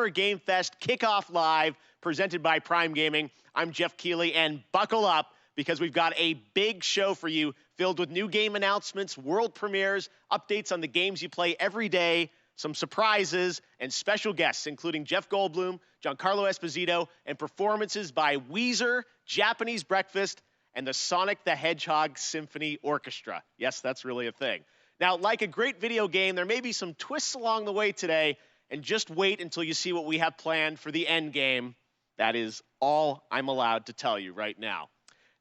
Summer Game Fest Kickoff Live, presented by Prime Gaming. I'm Jeff Keighley, and buckle up because we've got a big show for you filled with new game announcements, world premieres, updates on the games you play every day, some surprises, and special guests, including Jeff Goldblum, Giancarlo Esposito, and performances by Weezer, Japanese Breakfast, and the Sonic the Hedgehog Symphony Orchestra. Yes, that's really a thing. Now, like a great video game, there may be some twists along the way today, and just wait until you see what we have planned for the end game. That is all I'm allowed to tell you right now.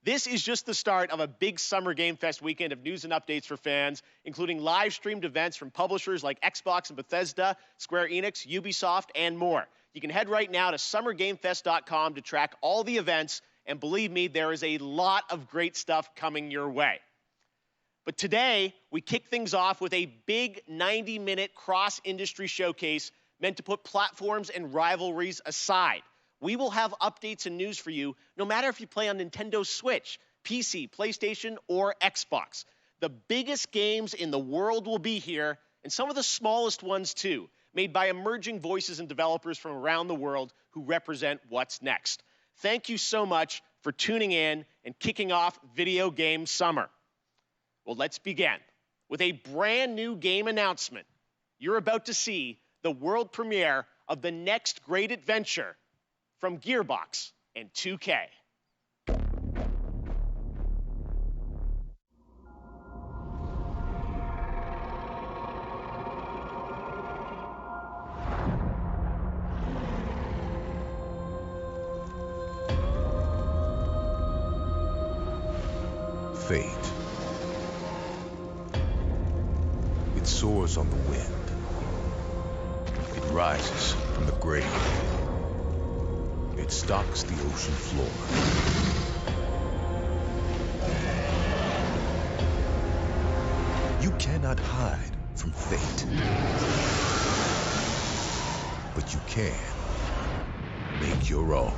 This is just the start of a big Summer Game Fest weekend of news and updates for fans, including live-streamed events from publishers like Xbox and Bethesda, Square Enix, Ubisoft, and more. You can head right now to summergamefest.com to track all the events, and believe me, there is a lot of great stuff coming your way. But today, we kick things off with a big 90-minute cross-industry showcase meant to put platforms and rivalries aside. We will have updates and news for you, no matter if you play on Nintendo Switch, PC, PlayStation, or Xbox. The biggest games in the world will be here, and some of the smallest ones too, made by emerging voices and developers from around the world who represent what's next. Thank you so much for tuning in and kicking off Video Game Summer. Well, let's begin with a brand new game announcement. You're about to see the world premiere of the next great adventure from Gearbox and 2K. Fate. It soars on the wind. It rises from the grave. It stalks the ocean floor. You cannot hide from fate. But you can make your own.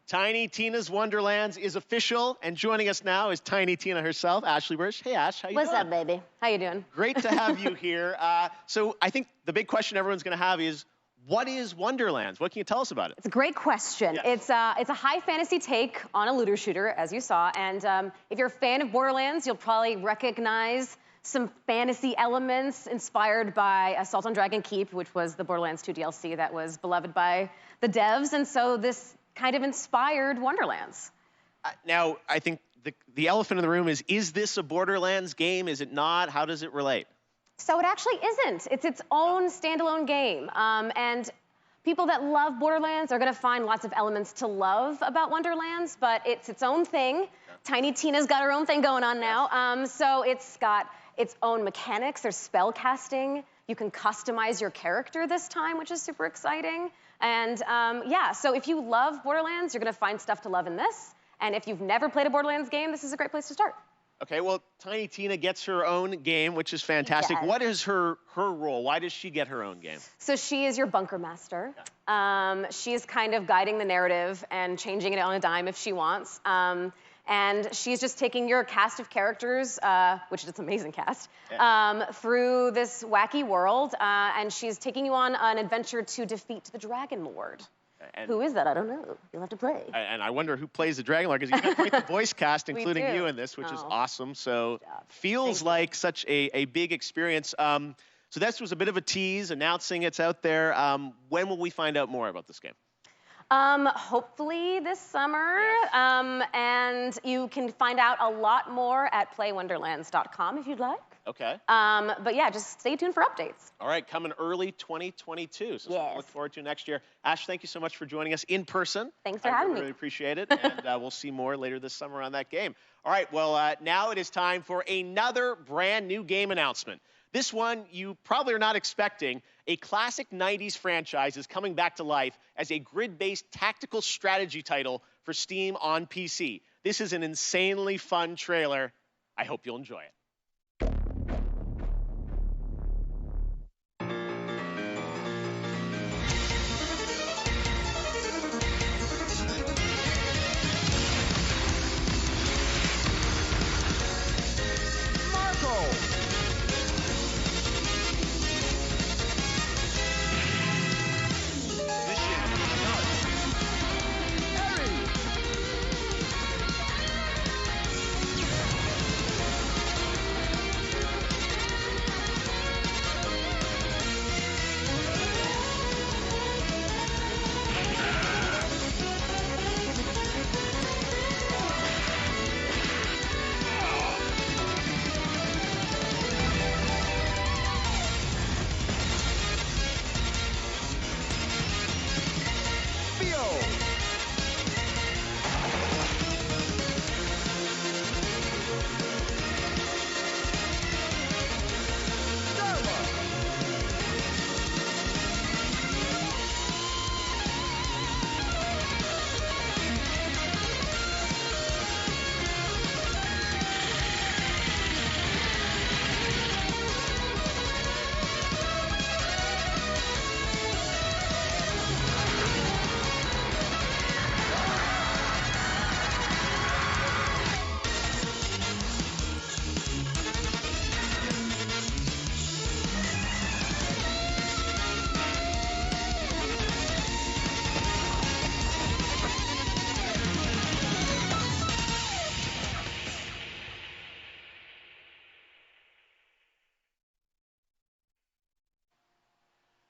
Tiny Tina's Wonderlands is official, and joining us now is Tiny Tina herself, Ashley Burch. Hey, Ash, how you doing? What's up, baby? How you doing? Great to have you here. So I think the big question everyone's going to have is, what is Wonderlands? What can you tell us about it? It's a great question. Yes. It's a high fantasy take on a looter shooter, as you saw, and if you're a fan of Borderlands, you'll probably recognize some fantasy elements inspired by Assault on Dragon Keep, which was the Borderlands 2 DLC that was beloved by the devs, and so this kind of inspired Wonderlands. Now, I think the elephant in the room is this a Borderlands game? Is it not? How does it relate? So it actually isn't. It's its own standalone game. And people that love Borderlands are gonna find lots of elements to love about Wonderlands, but it's its own thing. Tiny Tina's got her own thing going on now. So it's got its own mechanics. There's spell casting. You can customize your character this time, which is super exciting. And yeah, so if you love Borderlands, you're gonna find stuff to love in this. And if you've never played a Borderlands game, this is a great place to start. Okay, well, Tiny Tina gets her own game, which is fantastic. Yes. What is her role? Why does she get her own game? So she is your bunker master. She is kind of guiding the narrative and changing it on a dime if she wants. And she's just taking your cast of characters, which is an amazing cast, through this wacky world. And she's taking you on an adventure to defeat the Dragon Lord. And who is that? I don't know. You'll have to play. And I wonder who plays the Dragon Lord, because you've got quite the voice cast, including you in this, which is awesome. So feels like such a big experience. So this was a bit of a tease, announcing it's out there. When will we find out more about this game? Hopefully this summer. And you can find out a lot more at playwonderlands.com if you'd like. Okay. But yeah, just stay tuned for updates. All right, coming early 2022. So something to look forward to next year. Ash, thank you so much for joining us in person. Thanks for having me. I really appreciate it. And we'll see more later this summer on that game. All right, well, now it is time for another brand new game announcement. This one you probably are not expecting. A classic 90s franchise is coming back to life as a grid-based tactical strategy title for Steam on PC. This is an insanely fun trailer. I hope you'll enjoy it.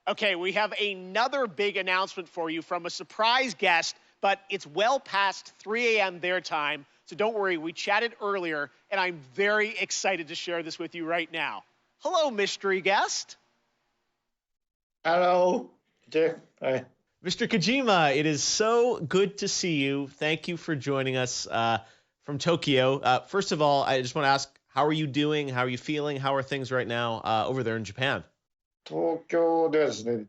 Okay, we have another big announcement for you from a surprise guest, but it's well past 3 a.m. their time, so don't worry, we chatted earlier, and I'm very excited to share this with you right now. Hello, mystery guest. Hello, Jeff. Hi. Mr. Kojima, it is so good to see you. Thank you for joining us from Tokyo. First of all, I just want to ask, how are you doing? How are you feeling? How are things right now over there in Japan? 東京ではですね、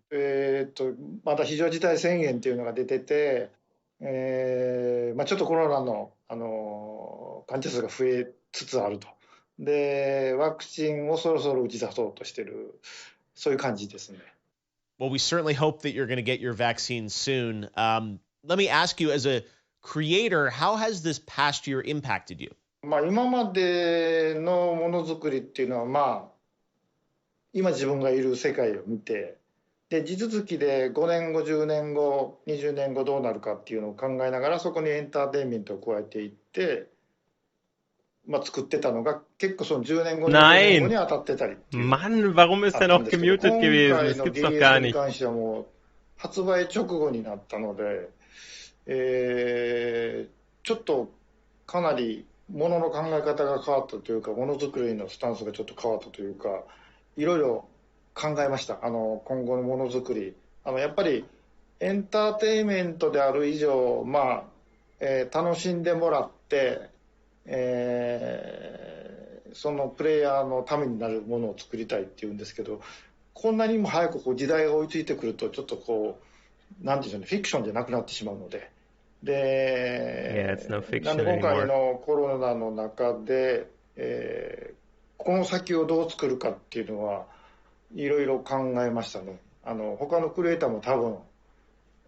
まだ非常事態宣言というのが出てて、ちょっとコロナの、患者数が増えつつあると。で、ワクチンをそろそろ打ち出そうとしている、そういう感じですね。Well, we certainly hope that you're going to get your vaccine soon. Let me ask you, as a creator, how has this past year impacted you? 今までのものづくりっていうのは、今自分がいる世界を見て、で地続きで5年後10年後20年後どうなるかっていうのを考えながらそこにエンターテインメントを加えていって、作ってたのが結構その10年後20年後に当たってたりっていう。Mann, warum ist er noch gemutet gewesen? Das gibt's doch gar nicht. 今回の DS に関してはもう発売直後になったので、ちょっとかなりものの考え方が変わったというか、ものづくりのスタンスがちょっと変わったというか、いろいろ考えました。今後のものづくり。やっぱりエンターテインメントである以上、楽しんでもらって、そのプレイヤーのためになるものを作りたいっていうんですけど、こんなにも早く時代が追いついてくると、ちょっとなんていうんでしょうね、フィクションじゃなくなってしまうので。で、no fiction なんで今回のコロナの中で、この先をどう作るかっていうのはいろいろ考えましたね。他のクリエイターも多分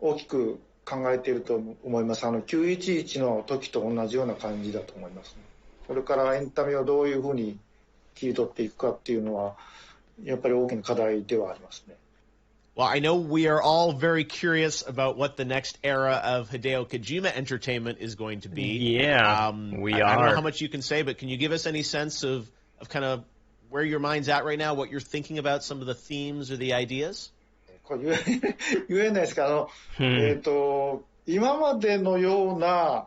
大きく考えていると思います。911の時と同じような感じだと思いますね。これからエンタメをどういうふうに切り取っていくかっていうのはやっぱり大きな課題ではありますね。Well, I know we are all very curious about what the next era of Hideo Kojima entertainment is going to be. Yeah, we are. I don't know how much you can say, but can you give us any sense of kind of where your mind's at right now, what you're thinking about, some of the themes or the ideas? これ言えないですけど、今までのような、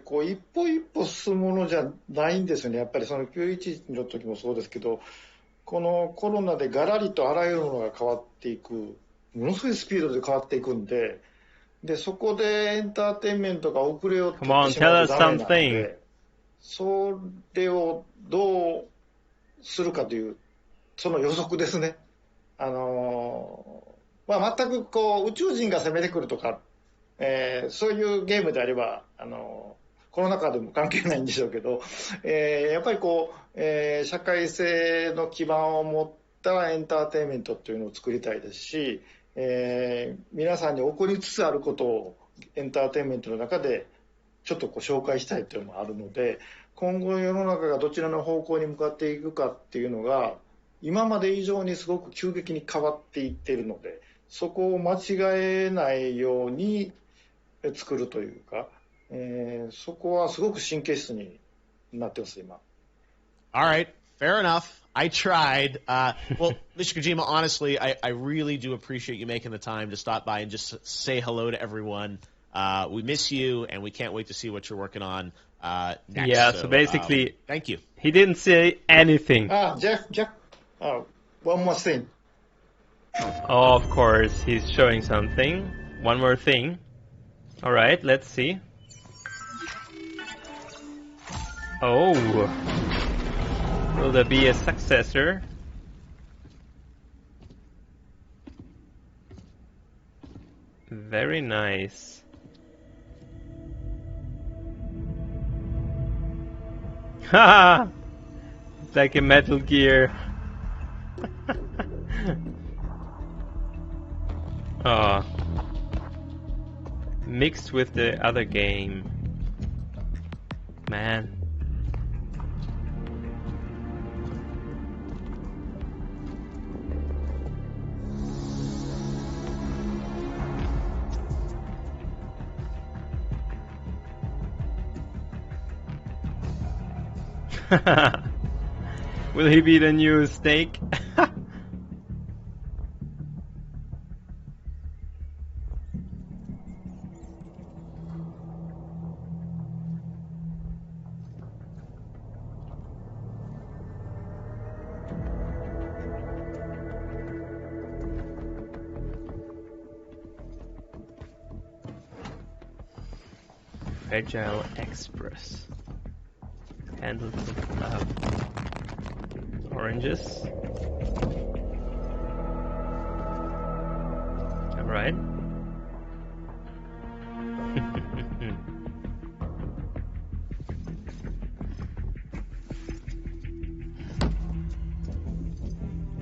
こう一歩一歩進むものじゃないんですよね。やっぱりその911の時もそうですけど、このコロナでガラリとあらゆるものが変わっていく、ものすごいスピードで変わっていくんで、そこでエンターテインメントが遅れを取ってしまうとダメなので、それをどうするかという、その予測ですね。全くこう宇宙人が攻めてくるとか、そういうゲームであればコロナ禍でも関係ないんでしょうけど、やっぱりこう、社会性の基盤を持ったエンターテインメントっていうのを作りたいですし、皆さんに起こりつつあることをエンターテインメントの中でちょっとこう紹介したいというのもあるので、今後世の中がどちらの方向に向かっていくかっていうのが今まで以上にすごく急激に変わっていっているので、そこを間違えないように作るというか、そこはすごく神経質になってます今。All right, fair enough. I tried. Well, Mr. Kojima, honestly, I really do appreciate you making the time to stop by and just say hello to everyone. We miss you, and we can't wait to see what you're working on next. Yeah, so basically, thank you. He didn't say anything. Jeff, one more thing. Oh, of course, he's showing something. One more thing. All right, let's see. Oh, will there be a successor? Very nice. Haha! It's like a Metal Gear. Oh. Mixed with the other game. Man. Will he be the new Snake? Fragile Express. Handled with love. Oranges. Alright.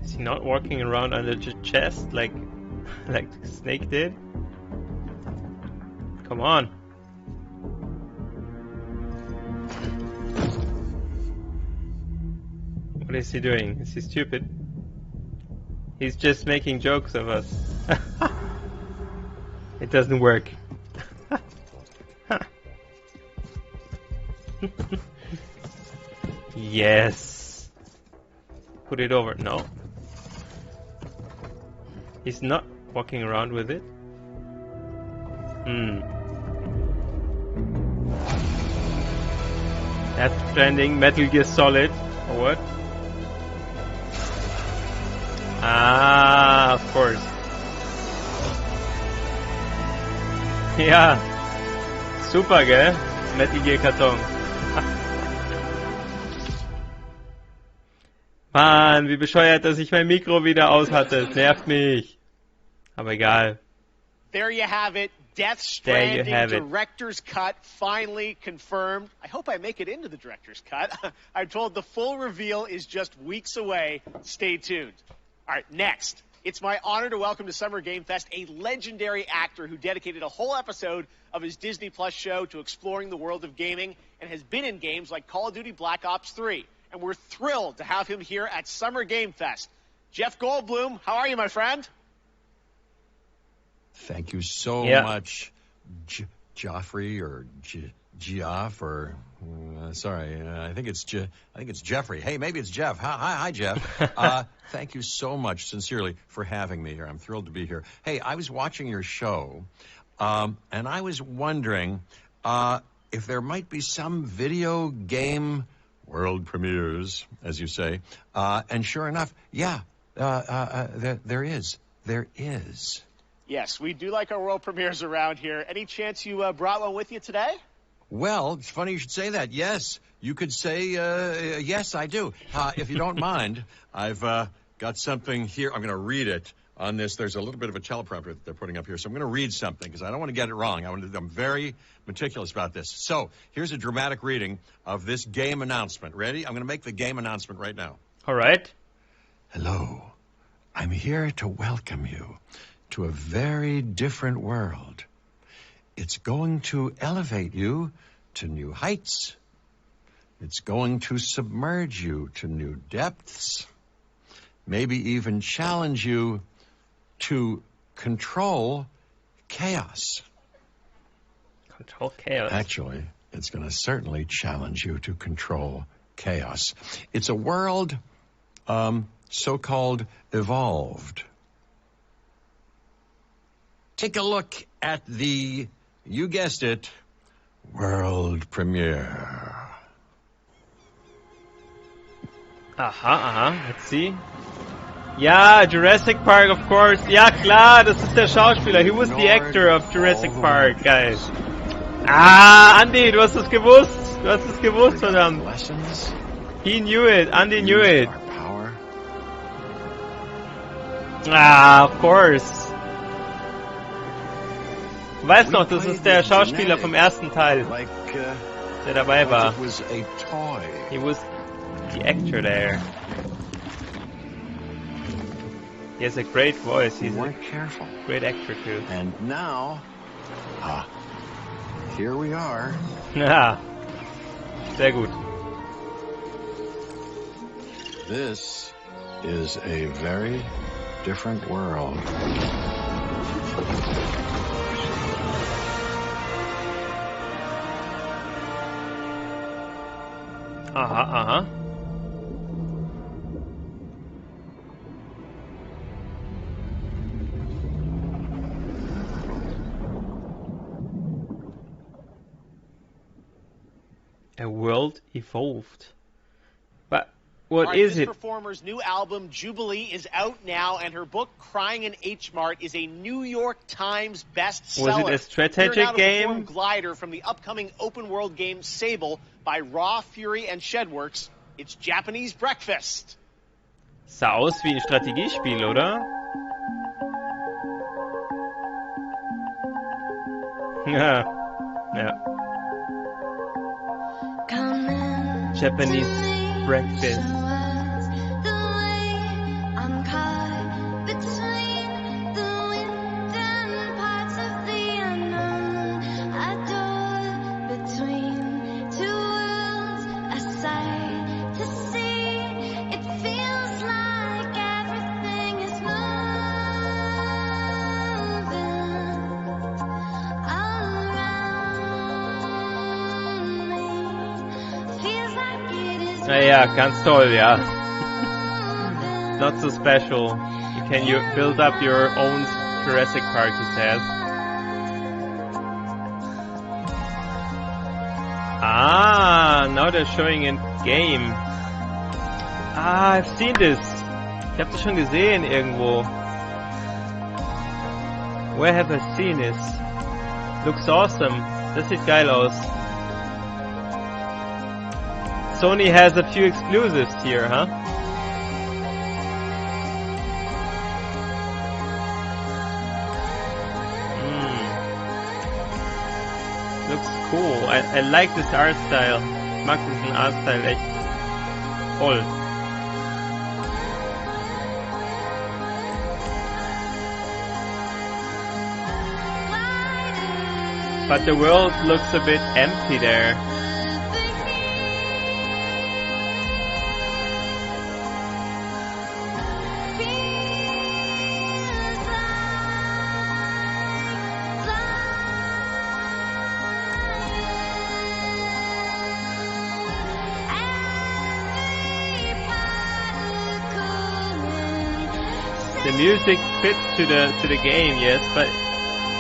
Is he not walking around under the chest like Snake did? Come on. What is he doing? Is he stupid? He's just making jokes of us. It doesn't work. Yes. Put it over. No. He's not walking around with it. Death Stranding, Metal Gear Solid, or what? Ah, of course. Ja, super, gell? Metal Gear Karton. Mann, wie bescheuert, dass ich mein Mikro wieder aus hatte. Es nervt mich. Aber egal. There you have it. Death Stranding Director's Cut finally confirmed. I hope I make it into the Director's Cut. I'm told the full reveal is just weeks away. Stay tuned. All right, next. It's my honor to welcome to Summer Game Fest a legendary actor who dedicated a whole episode of his Disney Plus show to exploring the world of gaming and has been in games like Call of Duty Black Ops 3. And we're thrilled to have him here at Summer Game Fest. Jeff Goldblum, how are you, my friend? Thank you so much, Joffrey or Geoff or sorry, I think it's Jeffrey. Hey, maybe it's Jeff. Hi, Jeff. Thank you so much, sincerely, for having me here. I'm thrilled to be here. Hey, I was watching your show, And I was wondering if there might be some video game world premieres, as you say. And sure enough, yeah, there is. There is. Yes, we do like our world premieres around here. Any chance you brought one with you today? Well, it's funny you should say that. Yes, you could say, yes, I do. If you don't mind, I've got something here. I'm going to read it on this. There's a little bit of a teleprompter that they're putting up here, so I'm going to read something because I don't want to get it wrong. I'm very meticulous about this. So here's a dramatic reading of this game announcement. Ready? I'm going to make the game announcement right now. All right. Hello. I'm here to welcome you to a very different world. It's going to elevate you to new heights. It's going to submerge you to new depths. Maybe even challenge you to control chaos. Control chaos. Actually, it's going to certainly challenge you to control chaos. It's a world so-called evolved. Take a look at the, you guessed it, world premiere. Aha, let's see. Ja, Jurassic Park, of course. Ja, klar, das ist der Schauspieler. He was the actor of Jurassic Park, guys. Ah, Andy, du hast es gewusst. Du hast es gewusst, verdammt. He knew it. Andy knew it. Ah, of course. Du weißt noch, das ist der Schauspieler vom ersten Teil, der dabei war. He was the actor there. He has a great voice. He's a great actor too. And now, here we are. Ja, sehr gut. This is a very different world. Aha. A world evolved. But what is this it? performer's new album, Jubilee, is out now, and her book, Crying in H-Mart, is a New York Times bestseller. Was it a strategic game? Perform Glider from the upcoming open-world game Sable by Raw, Fury, and Shedworks. It's Japanese Breakfast. Sah aus wie ein Strategiespiel, oder? Ja. Japanese breakfast. Ja, ganz toll, ja. Not so special. You build up your own Jurassic Park, he says. Ah, now they're showing in game. Ah, I've seen this. Ich hab das schon gesehen irgendwo. Where have I seen this? Looks awesome. Das sieht geil aus. Sony has a few exclusives here, huh? Looks cool. I like this art style. Ich mag diesen Art style echt voll. But the world looks a bit empty there. The music fits to the game, yes, but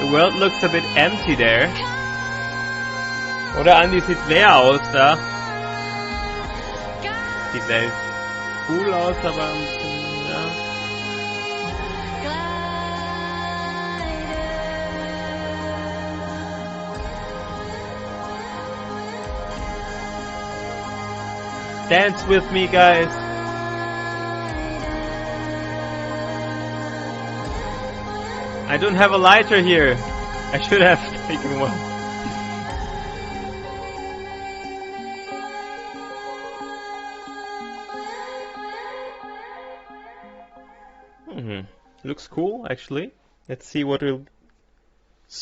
The world looks a bit empty there. Oder Andi, sieht leer aus da. Sieht leer cool aus, aber ja. Dance with me, guys. I don't have a lighter here. I should have taken one. Looks cool, actually. Let's see what it'll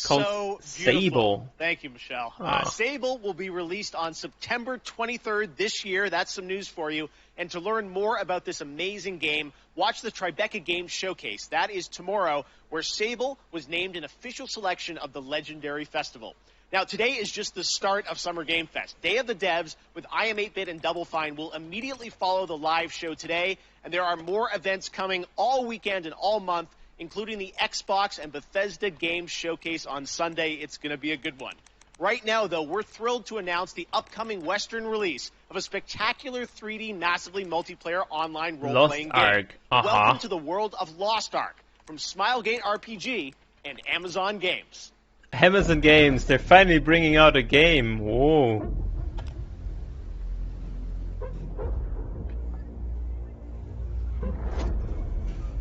called Sable. Thank you, Michelle. Oh. Sable will be released on September 23rd this year. That's some news for you. And to learn more about this amazing game, watch the Tribeca Games Showcase. That is tomorrow, where Sable was named an official selection of the Legendary Festival. Now, today is just the start of Summer Game Fest. Day of the Devs with IM8-Bit and Double Fine will immediately follow the live show today. And there are more events coming all weekend and all month, including the Xbox and Bethesda Games Showcase on Sunday. It's going to be a good one. Right now, though, we're thrilled to announce the upcoming Western release of a spectacular 3D, massively multiplayer online role-playing game. Welcome to the world of Lost Ark from Smilegate RPG and Amazon Games. Amazon Games, they're finally bringing out a game. Whoa.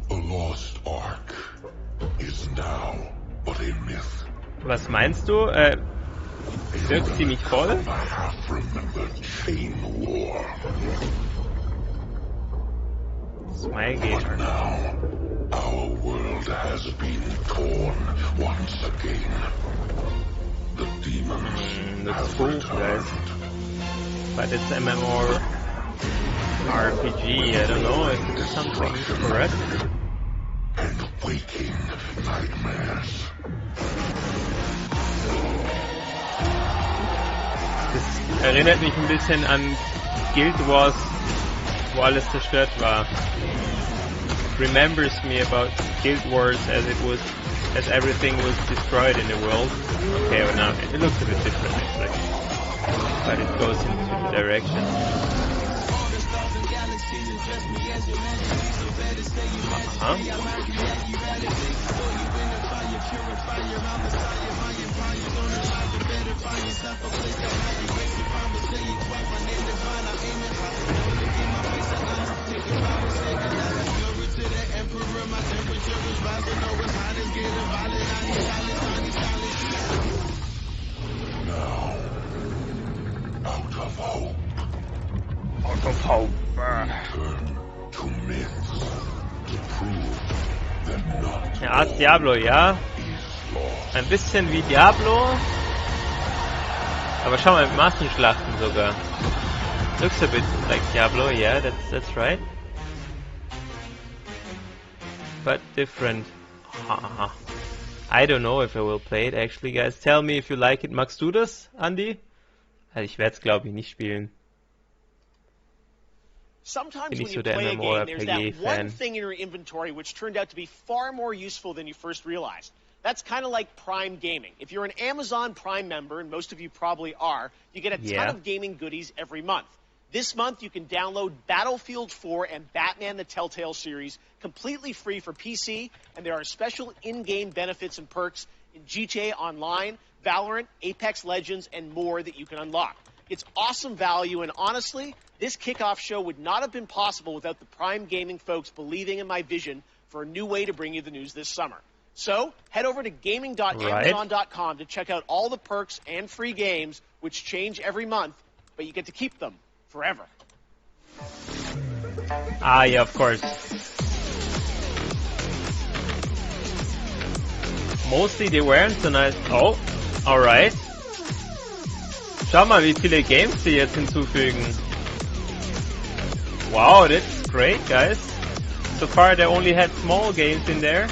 The Lost Ark is now but a myth. Was meinst du? Wirkt ziemlich voll? I have remembered Chain War. Smilegate. But now, our world has been torn once again. The demons Looks have cool, returned. guys. But it's MMORPG. I don't know if it's something for us. And waking nightmares. Das erinnert mich ein bisschen an Guild Wars, wo alles zerstört war. Remembers me about Guild Wars as everything was destroyed in the world. Okay, well now it looks a bit different actually, but it goes into the direction. Now, out of hope, turn to myths to prove that not Ja, Art Diablo, ja. is lost. Ein bisschen wie Diablo. Aber schau mal, mit Massenschlachten sogar. Looks a bit like Diablo, yeah, that's right. But different. I don't know if I will play it actually, guys. Tell me if you like it. Magst du das, Andy? Also ich werde es glaube ich nicht spielen. Sometimes Bin when ich you so der play a game, there's that MMORPG-Fan. one thing in your inventory which turned out to be far more useful than you first realized. That's kind of like Prime Gaming. If you're an Amazon Prime member, and most of you probably are, you get a ton of gaming goodies every month. This month, you can download Battlefield 4 and Batman the Telltale series completely free for PC, and there are special in-game benefits and perks in GTA Online, Valorant, Apex Legends, and more that you can unlock. It's awesome value, and honestly, this kickoff show would not have been possible without the Prime Gaming folks believing in my vision for a new way to bring you the news this summer. So, head over to gaming.amazon.com to check out all the perks and free games, which change every month, but you get to keep them forever. Ah, yeah, of course. Mostly they weren't so nice. Oh, alright. Schau mal, wie viele Games sie jetzt hinzufügen. Wow, that's great, guys. So far they only had small games in there.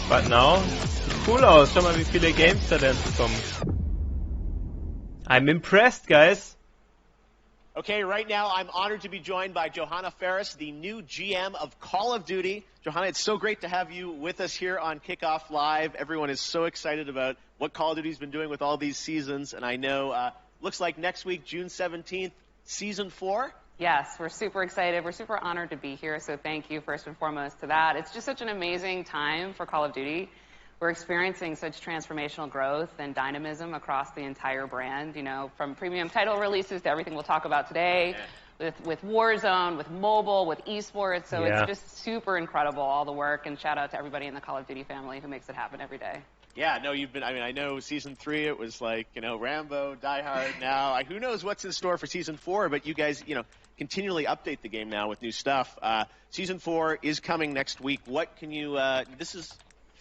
But now, sieht cool aus. Schau mal, wie viele Games da denn kommen. I'm impressed, guys. Okay, right now I'm honored to be joined by Johanna Ferris, the new GM of Call of Duty. Johanna, it's so great to have you with us here on Kickoff Live. Everyone is so excited about what Call of Duty's been doing with all these seasons, and I know looks like next week, June 17th, Season 4. Yes, we're super excited. We're super honored to be here, so thank you first and foremost to that. It's just such an amazing time for Call of Duty. We're experiencing such transformational growth and dynamism across the entire brand, you know, from premium title releases to everything we'll talk about today, with Warzone, with mobile, with esports. So it's just super incredible, all the work, and shout out to everybody in the Call of Duty family who makes it happen every day. Yeah, no, I know Season 3, it was like, you know, Rambo, Die Hard now. Who knows what's in store for Season 4, but you guys, you know, continually update the game now with new stuff. Season 4 is coming next week. What can you, this is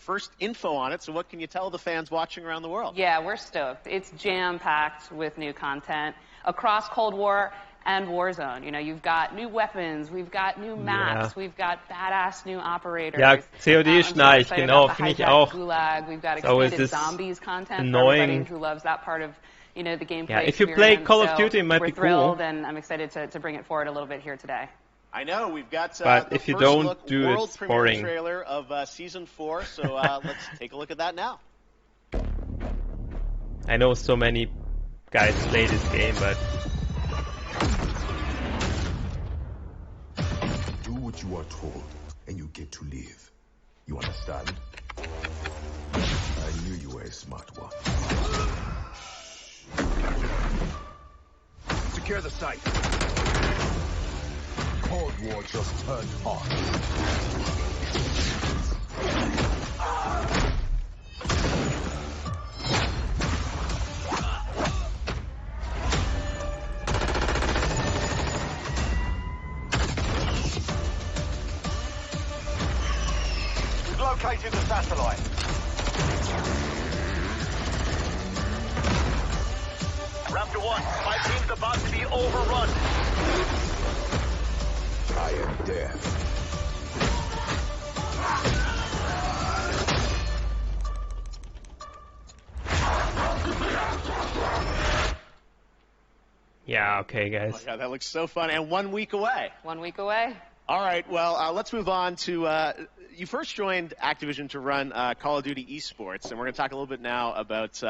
first info on it, so what can you tell the fans watching around the world? Yeah, we're stoked. It's jam-packed with new content across Cold War and Warzone. You know, you've got new weapons, we've got new maps, we've got badass new operators. Ja, COD schnarcht, genau, finde ich auch. Gulag. We've got expanded zombies content for everybody who loves that part of, you know, the gameplay. Yeah, if you play Call of Duty, it might be cool. We're thrilled, and I'm excited to bring it forward a little bit here today. I know, we've got but the if you first don't look do world it, premiere boring. trailer of Season 4, so let's take a look at that now. I know so many guys play this game, but Do what you are told, and you get to live. You understand? I knew you were a smart one. Secure the site. Cold War just turned hot. We've located the satellite. Raptor 1, my team's about to be overrun. I am death. yeah, okay, guys. Oh, yeah, that looks so fun, and 1 week away. 1 week away. All right, well, let's move on to, you first joined Activision to run Call of Duty esports, and we're going to talk a little bit now about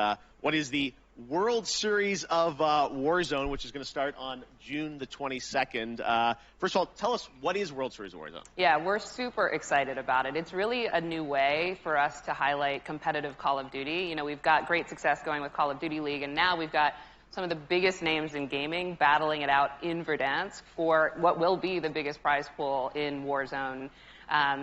what is the World Series of Warzone, which is going to start on June the 22nd. First of all, tell us, what is World Series of Warzone? Yeah, we're super excited about it. It's really a new way for us to highlight competitive Call of Duty. You know, we've got great success going with Call of Duty League, and now we've got some of the biggest names in gaming battling it out in Verdansk for what will be the biggest prize pool in Warzone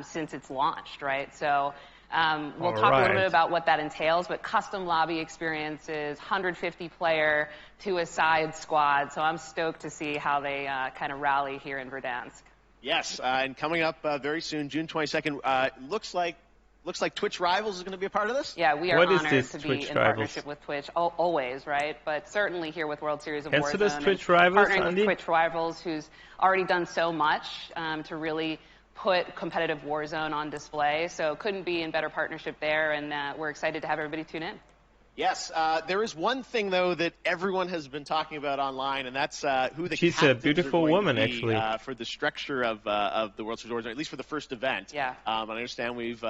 since it's launched, right? So we'll talk a little bit about what that entails, but custom lobby experiences, 150-player to a side squad. So I'm stoked to see how they kind of rally here in Verdansk. Yes, and coming up very soon, June 22nd, looks like Twitch Rivals is going to be a part of this? Yeah, we are honored to be in Rivals? partnership with Twitch, always, right? But certainly here with World Series of Warzone, Kennst du das Twitch Rivals, partnering Andy? with Twitch Rivals, who's already done so much to really put competitive Warzone on display. So couldn't be in better partnership there, and we're excited to have everybody tune in. Yes, there is one thing, though, that everyone has been talking about online, and that's who the She's captains a beautiful are going woman, to be, actually. for the structure of the World Series of Warzone, at least for the first event. Yeah. And I understand we've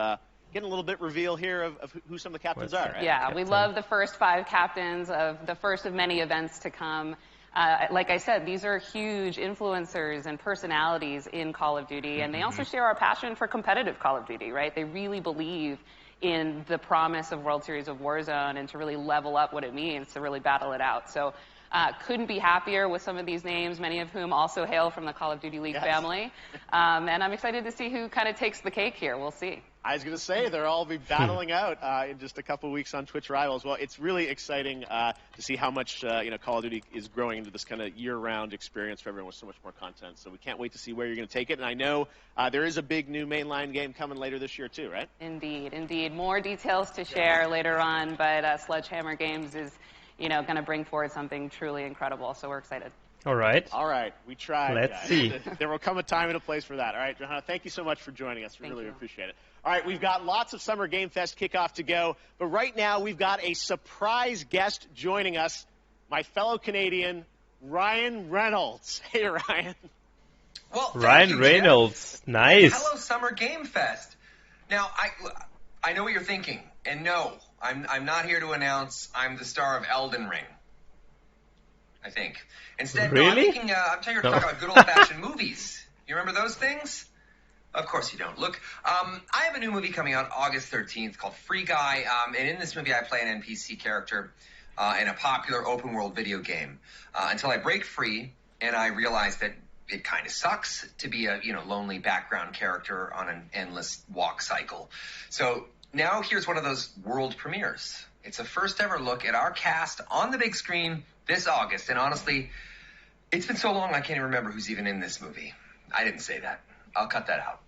getting a little bit reveal here of who some of the captains are, right? Yeah, we love the first 5 captains of the first of many events to come. Like I said, these are huge influencers and personalities in Call of Duty, and they also share our passion for competitive Call of Duty, right? They really believe in the promise of World Series of Warzone and to really level up what it means to really battle it out. So couldn't be happier with some of these names, many of whom also hail from the Call of Duty League family. And I'm excited to see who kind of takes the cake here. We'll see. I was going to say, they'll all be battling out in just a couple weeks on Twitch Rivals. Well, it's really exciting to see how much Call of Duty is growing into this kind of year-round experience for everyone with so much more content. So we can't wait to see where you're going to take it. And I know there is a big new mainline game coming later this year too, right? Indeed, indeed. More details to share later on, but Sledgehammer Games is going to bring forward something truly incredible. So we're excited. All right. All right. We tried. Let's see. There will come a time and a place for that. All right, Johanna, thank you so much for joining us. We really appreciate it. All right, we've got lots of Summer Game Fest kickoff to go, but right now we've got a surprise guest joining us, my fellow Canadian, Ryan Reynolds. Hey, Ryan. Well, Ryan Reynolds. Nice. Hello, Summer Game Fest. Now, I know what you're thinking, and no, I'm not here to announce I'm the star of Elden Ring. I think. Instead, really? No, I'm thinking, I'm telling you to talk about good old-fashioned movies. You remember those things? Of course you don't. Look, I have a new movie coming out August 13th called Free Guy, and in this movie I play an NPC character in a popular open-world video game until I break free and I realize that it kind of sucks to be a lonely background character on an endless walk cycle. So now here's one of those world premieres. It's a first ever look at our cast on the big screen this August, and honestly, it's been so long I can't even remember who's even in this movie. I didn't say that. I'll cut that out.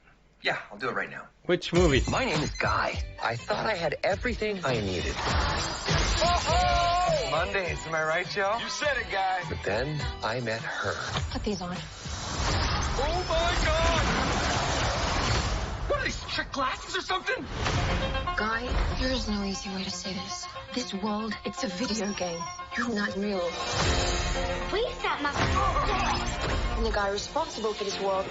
Yeah, I'll do it right now. Which movie? My name is Guy. I thought I had everything I needed. Oh! Mondays, am I right, Joe? You said it, Guy. But then I met her. Put these on. Oh my God! What are these, trick glasses or something? Guy, there is no easy way to say this. This world, it's a video game. You're not real. Please stop my... And the guy responsible for this world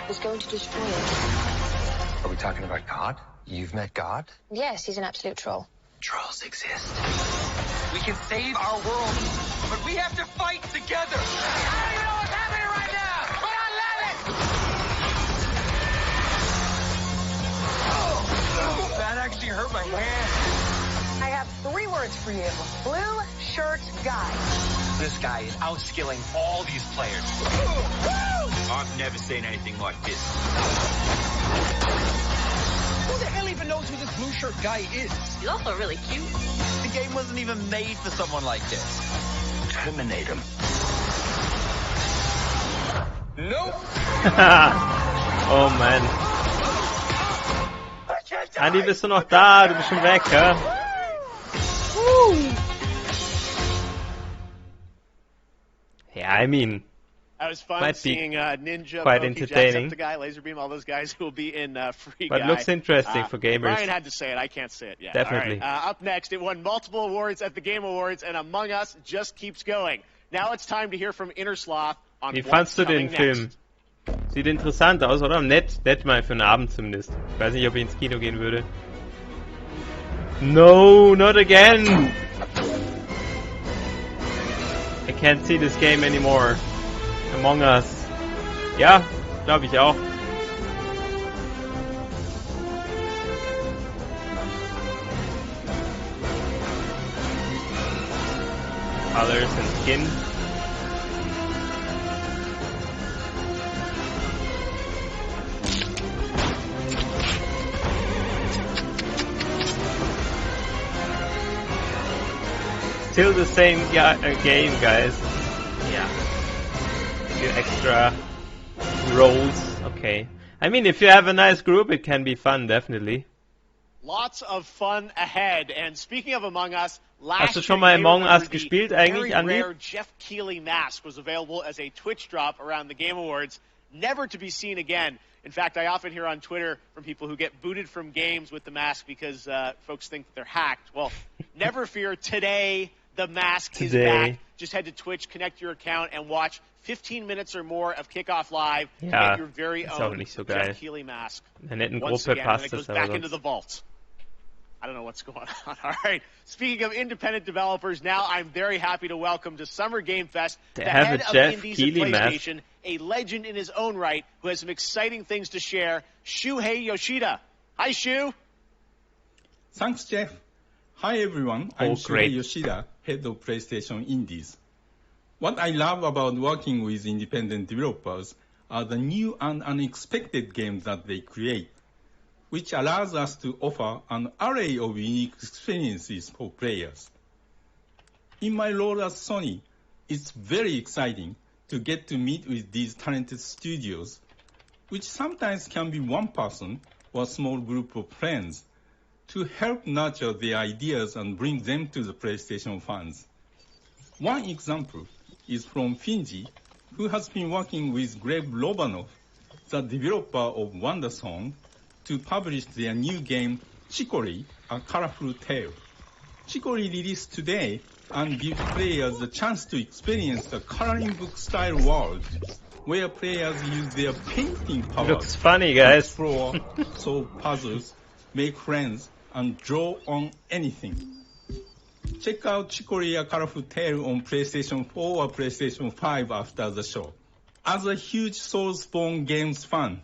is going to destroy it. Are we talking about God? You've met God? Yes, he's an absolute troll. Trolls exist. We can save our world, but we have to fight together. I don't even know what's happening right now, but I love it! That actually hurt my hand. I have 3 words for you. Blue shirt guy. This guy is outskilling all these players. I've never seen anything like this. Who the hell even knows who this blue shirt guy is? He's also really cute. The game wasn't even made for someone like this. Terminate him. Nope. Oh man. Andi, bist du noch da? Du bist schon weg, hä? Yeah, I mean, that was fun might seeing Ninja, quite Pokey, entertaining. Jacksepticeye, Laserbeam, all those guys who will be in Free But Guy. looks interesting for gamers. Ryan had to say it. I can't say it yet. Definitely. All right, up next, it won multiple awards at the Game Awards, and Among Us just keeps going. Now it's time to hear from Innersloth on Wie what's fandst du den coming Film? next. Sieht interessant aus, oder? Nett mal für einen Abend zumindest. Ich weiß nicht, ob ich ins Kino gehen würde. No, not again! I can't see this game anymore. Among Us. Ja, glaube ich auch. Colors and skin. Still the same game, guys. Yeah. A few extra roles. Okay. I mean, if you have a nice group, it can be fun, definitely. Lots of fun ahead. And speaking of Among Us, Hast du schon mal Among Us gespielt eigentlich, Andi? Rare Jeff Keighley mask was available as a Twitch drop around the Game Awards, never to be seen again. In fact, I often hear on Twitter from people who get booted from games with the mask because folks think that they're hacked. Well, never fear. Today, the mask is back. Just head to Twitch, connect your account, and watch 15 minutes or more of Kickoff Live to get your very own Jeff Keighley mask. Once again, and it goes back into the vault. I don't know what's going on. All right. Speaking of independent developers, now I'm very happy to welcome to Summer Game Fest the head of Indies at PlayStation, a legend in his own right who has some exciting things to share, Shuhei Yoshida. Hi, Shu. Thanks, Jeff. Hi, everyone. I'm Shuhei Yoshida, head of PlayStation Indies. What I love about working with independent developers are the new and unexpected games that they create, which allows us to offer an array of unique experiences for players. In my role at Sony, it's very exciting to get to meet with these talented studios, which sometimes can be one person or a small group of friends, to help nurture their ideas and bring them to the PlayStation fans. One example is from Finji, who has been working with Greg Lobanov, the developer of WonderSong, to publish their new game, Chicory, A Colorful Tale. Chicory released today and gives players the chance to experience the coloring book style world, where players use their painting powers looks funny, guys. to explore, solve puzzles, make friends, and draw on anything. Check out Chicory A Colorful Tale on PlayStation 4 or PlayStation 5 after the show. As a huge Soulsborne games fan,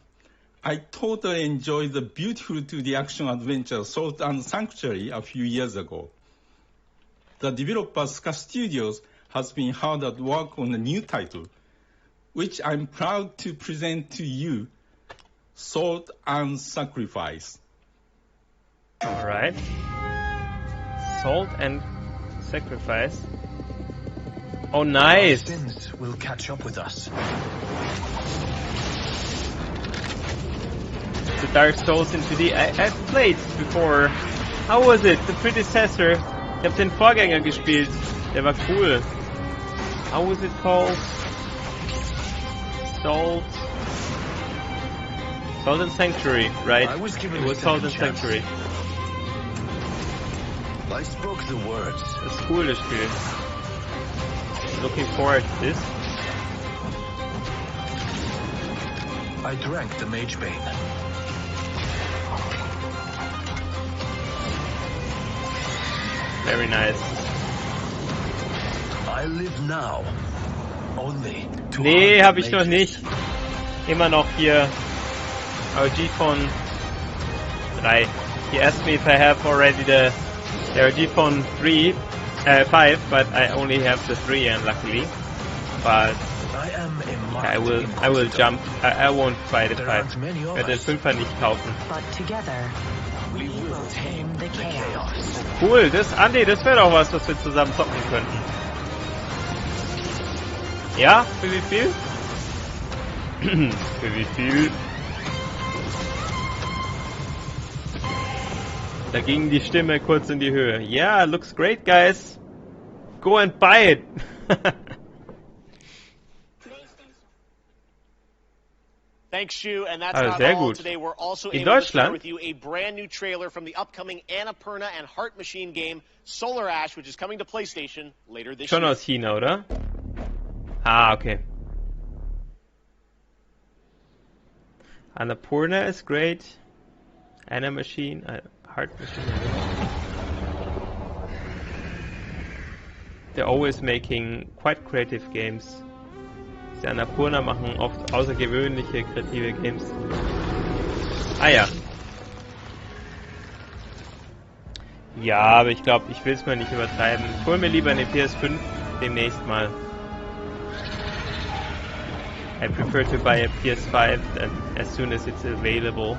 I totally enjoyed the beautiful 2D action adventure Salt and Sanctuary a few years ago. The developer Ska Studios has been hard at work on a new title, which I'm proud to present to you, Salt and Sacrifice. Alright. Salt and Sacrifice. Oh, nice! Our sins will catch up with us. The Dark Souls in 2D. I've played before. How was it? The predecessor. Ich hab den Vorgänger gespielt. Der war cool. How was it called? Salt and Sanctuary, right? It was Salt and Sanctuary. I spoke the words. Das ist cool, das Spiel. Looking forward to this. I drank the Mage Bane. Very nice. I live now. Only to Nee, hab ich noch nicht. Immer noch hier OG Phone 3. He asked me if I have already the OG Phone 5, but I only have the 3 unluckily. But I will jump. I won't buy the 5. Ich werde den 5er nicht kaufen. But together we will tame the chaos. Cool, Andi, das wäre doch was wir zusammen zocken könnten. Ja, für wie viel? Für wie viel? Da ging die Stimme kurz in die Höhe. Yeah, looks great, guys. Go and buy it. Thanks, Shu, and that's not sehr all. gut. Today we're also In able to share Deutschland? with you a brand new trailer from the upcoming Annapurna and Heart Machine game Solar Ash, which is coming to PlayStation later this Schon year. aus China, oder? Ah, okay. Annapurna is great. Anna Machine, Heart Machine. They're always making quite creative games. Die Annapurna machen oft außergewöhnliche, kreative Games. Ah ja. Ja, aber ich glaube, ich will es mal nicht übertreiben. Ich hole mir lieber eine PS5 demnächst mal. I prefer to buy a PS5 as soon as it's available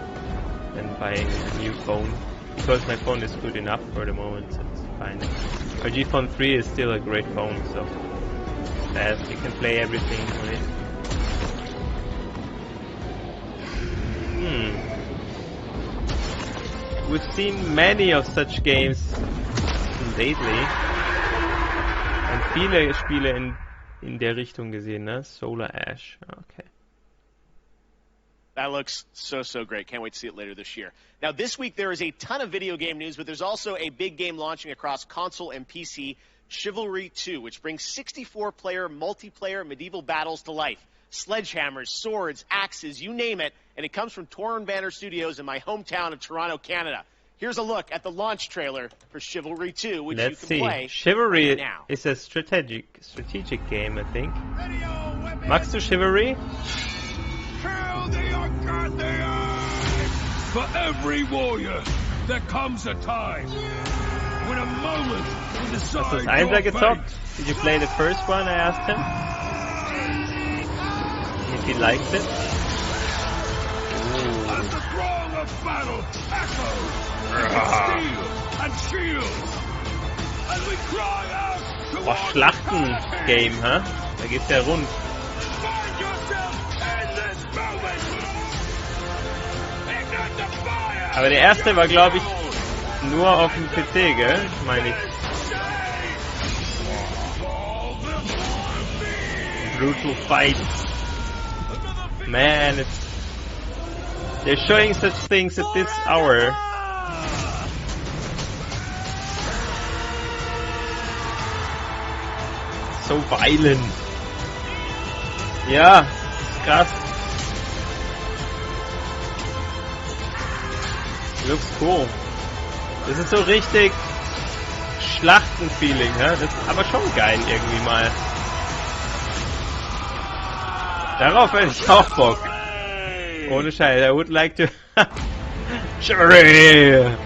than buying a new phone. Because my phone is good enough for the moment, so it's fine. RG Phone 3 is still a great phone, so you can play everything on it. We've seen many of such games lately. Und viele Spiele in der Richtung gesehen, ne? Solar Ash, okay. That looks so great. Can't wait to see it later this year. Now, this week there is a ton of video game news, but there's also a big game launching across console and PC, Chivalry 2, which brings 64-player multiplayer medieval battles to life. Sledgehammers, swords, axes, you name it, and it comes from Torn Banner Studios in my hometown of Toronto, Canada. Here's a look at the launch trailer for Chivalry 2, which you can play Chivalry right now. is a strategic game, I think. Magst du Chivalry? For every warrior, there comes a time when a moment will decide Hast du das Einser your gezockt? fate. Did you play the first one, I asked him? If he likes it. As the throng of battle echoes, steel and shield, and we cry out to Boah, Schlachten-Game, hä? Da geht's ja rund. find yourself in this moment. Ignite the fire. Aber der erste war, glaube ich, nur auf dem PC, gell? Meine ich. Brutal fights. Man, they're showing such things at this hour. so violent. Ja, krass. Looks cool. Das ist so richtig Schlachten-Feeling, ne? Das ist aber schon geil irgendwie mal. Darauf hätte ich auch Bock. Ohne Scheiß, I would like to... Chivalry!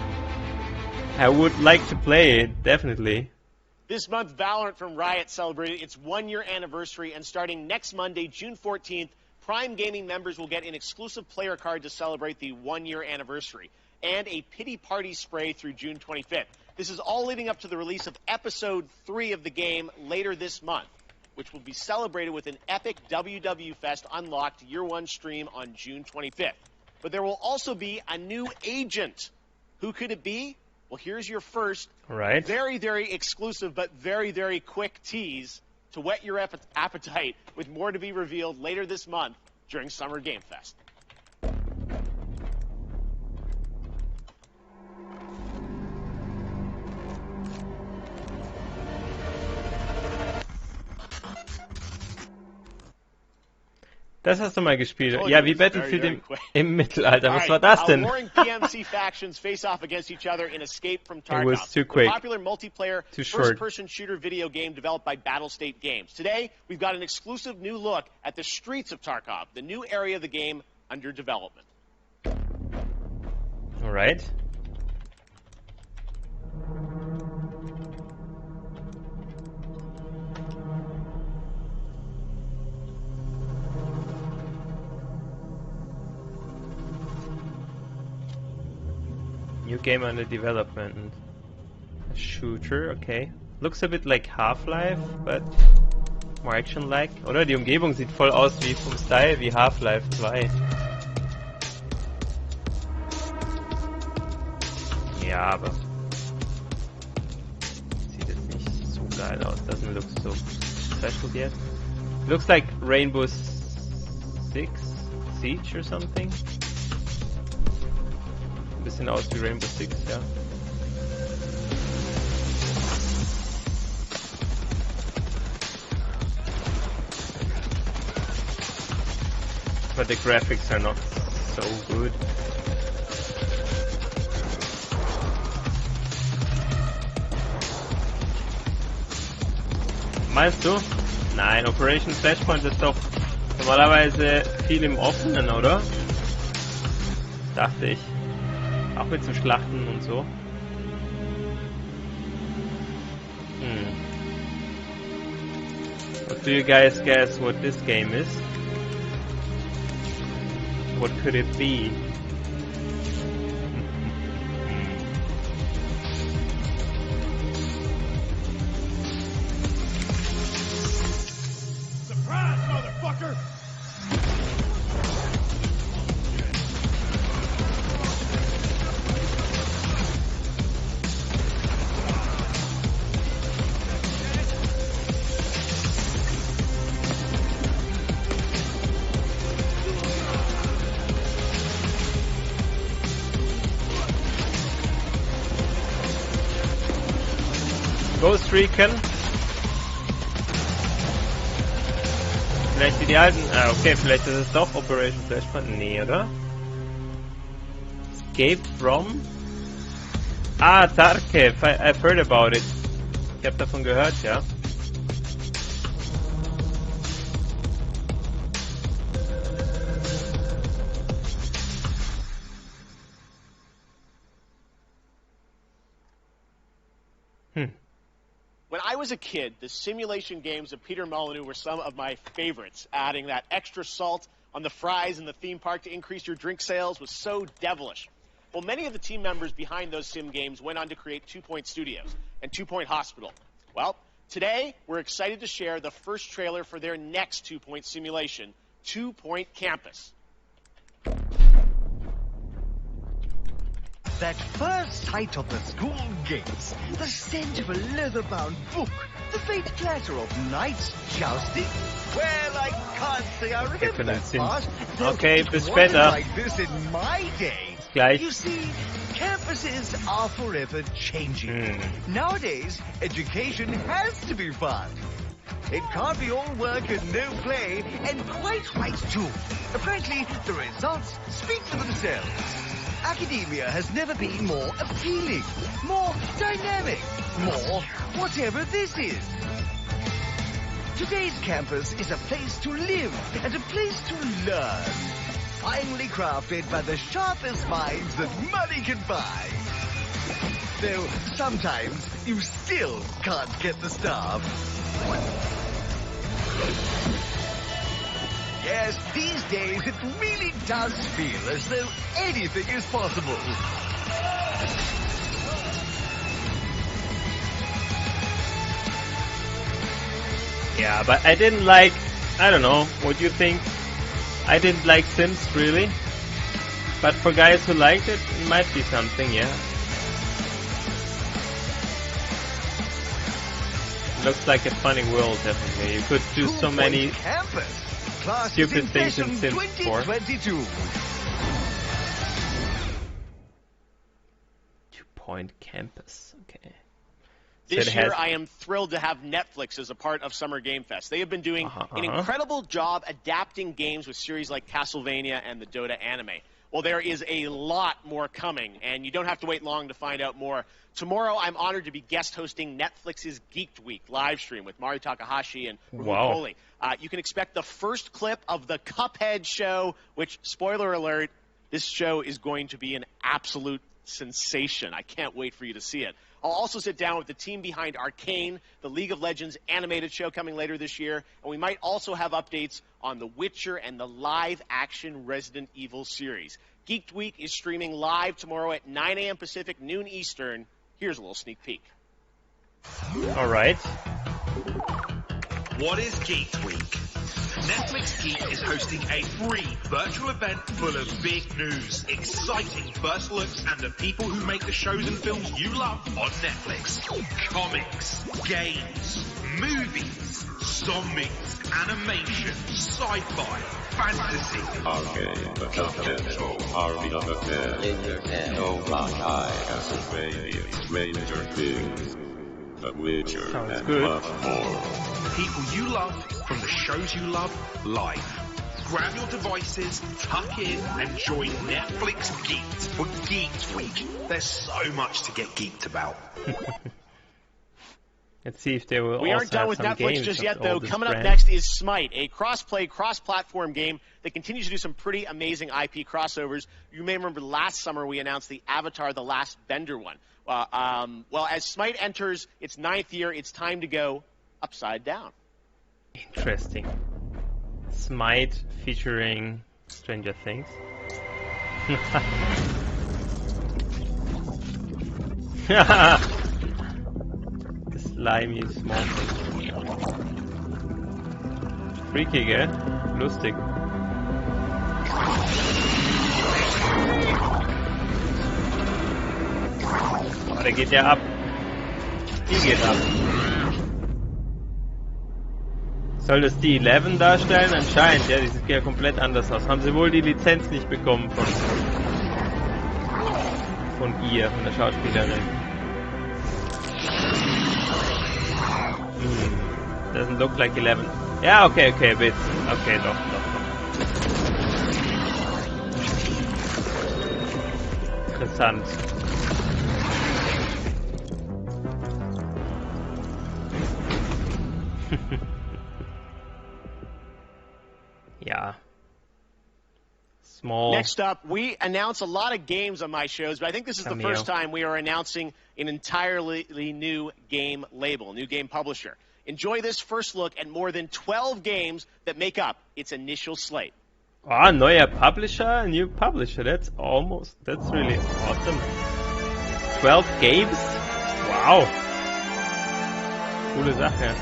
I would like to play it, definitely. This month, Valorant from Riot celebrated its 1-year anniversary, and starting next Monday, June 14th, Prime Gaming members will get an exclusive player card to celebrate the 1-year anniversary, and a pity party spray through June 25th. This is all leading up to the release of Episode 3 of the game later this month, which will be celebrated with an epic WW Fest Unlocked Year 1 stream on June 25th. But there will also be a new agent. Who could it be? Well, here's your first very, very exclusive but very, very quick tease to whet your appetite, with more to be revealed later this month during Summer Game Fest. Das hast du mal gespielt. Ja, wie Battlefield im Mittelalter. Was war das denn? Warring PMC factions face off against each other in Escape from Tarkov. It was too quick. A popular multiplayer first-person shooter video game developed by Battlestate Games. Today, we've got an exclusive new look at the streets of Tarkov, the new area of the game under development. All right. New game under development. A shooter, okay. Looks a bit like Half-Life, but more action-like. Oder? Die Umgebung sieht voll aus wie vom Style wie Half-Life 2. Ja, aber sieht jetzt nicht so geil aus. Doesn't look so special yet. Looks like Rainbow Six Siege or something. Ein bisschen aus wie Rainbow Six, ja. But the graphics are not so good. Meinst du? Nein, Operation Flashpoint ist doch normalerweise viel im Offenen, oder? Dachte ich. Auch mit so Schlachten und so. What do you guys guess what this game is? What could it be? Surprise, motherfucker! Ghost Recon. Vielleicht die alten... Ah, okay, vielleicht ist es doch Operation Flashpoint. Nee, oder? Escape from... Ah, Tarkov. I've heard about it. Ich hab davon gehört, ja. When I was a kid, the simulation games of Peter Molyneux were some of my favorites. Adding that extra salt on the fries in the theme park to increase your drink sales was so devilish. Well, many of the team members behind those sim games went on to create 2 Point Studios and 2 Point Hospital. Well, today we're excited to share the first trailer for their next 2 Point simulation, 2 Point Campus. That first sight of the school gates, the scent of a leather-bound book, the faint clatter of knights jousting. Well, I can't say I remember that part. Okay, bis später. Like this in my day. Gleich. You see, campuses are forever changing. Nowadays, education has to be fun. It can't be all work and no play, and quite right too. Frankly, the results speak for themselves. Academia has never been more appealing, more dynamic, more whatever this is. Today's campus is a place to live and a place to learn. Finely crafted by the sharpest minds that money can buy. Though sometimes you still can't get the staff. Yes, these days it really does feel as though anything is possible. Yeah, but I didn't like, I don't know, what do you think? I didn't like Sims, really. But for guys who liked it, it might be something, yeah. Looks like a funny world, definitely. You could do so many stupid things in Sims 4. 2-point campus, okay. This year, I am thrilled to have Netflix as a part of Summer Game Fest. They have been doing an incredible job adapting games with series like Castlevania and the Dota anime. Well, there is a lot more coming, and you don't have to wait long to find out more. Tomorrow, I'm honored to be guest hosting Netflix's Geeked Week live stream with Mari Takahashi and Rahul Kohli. You can expect the first clip of the Cuphead show, which, spoiler alert, this show is going to be an absolute sensation. I can't wait for you to see it. I'll also sit down with the team behind Arcane, the League of Legends animated show coming later this year, and we might also have updates on The Witcher and the live-action Resident Evil series. Geeked Week is streaming live tomorrow at 9 a.m. Pacific, noon Eastern. Here's a little sneak peek. All right. What is Geeked Week? Netflix Geek is hosting a free virtual event full of big news, exciting first looks, and the people who make the shows and films you love on Netflix. Comics, games, movies, zombies, animation, sci-fi, fantasy. Arcane, the Confidential, Army of Affairs, No MOJOKAII, Castlevania, Stranger Things, The Witcher, and much more. People you love from the shows you love live. Grab your devices, tuck in, and join Netflix Geeked for Geeked Week. There's so much to get geeked about. Let's see if they will. We aren't done with Netflix games just yet, though. Coming up brand. next is Smite, a cross-play, cross-platform game that continues to do some pretty amazing IP crossovers. You may remember last summer we announced the Avatar: The Last Bender one. Well, as Smite enters its 9th year, it's time to go upside down. Interesting. Smite featuring Stranger Things. Slimy small thing. Freaky, gell? Lustig. Oh, der geht ja ab. Die geht ab. Soll das die 11 darstellen? Anscheinend, ja, die sieht ja komplett anders aus. Haben sie wohl die Lizenz nicht bekommen von ihr, von der Schauspielerin. Doesn't look like 11. Ja, okay, a bit. Okay, doch. Interessant. Yeah. Small. Next up, we announce a lot of games on my shows, but I think this is the first time we are announcing an entirely new game label, new game publisher. Enjoy this first look at more than 12 games that make up its initial slate. Ah, neuer Publisher, new publisher. That's really awesome. 12 games? Wow. Coole Sache.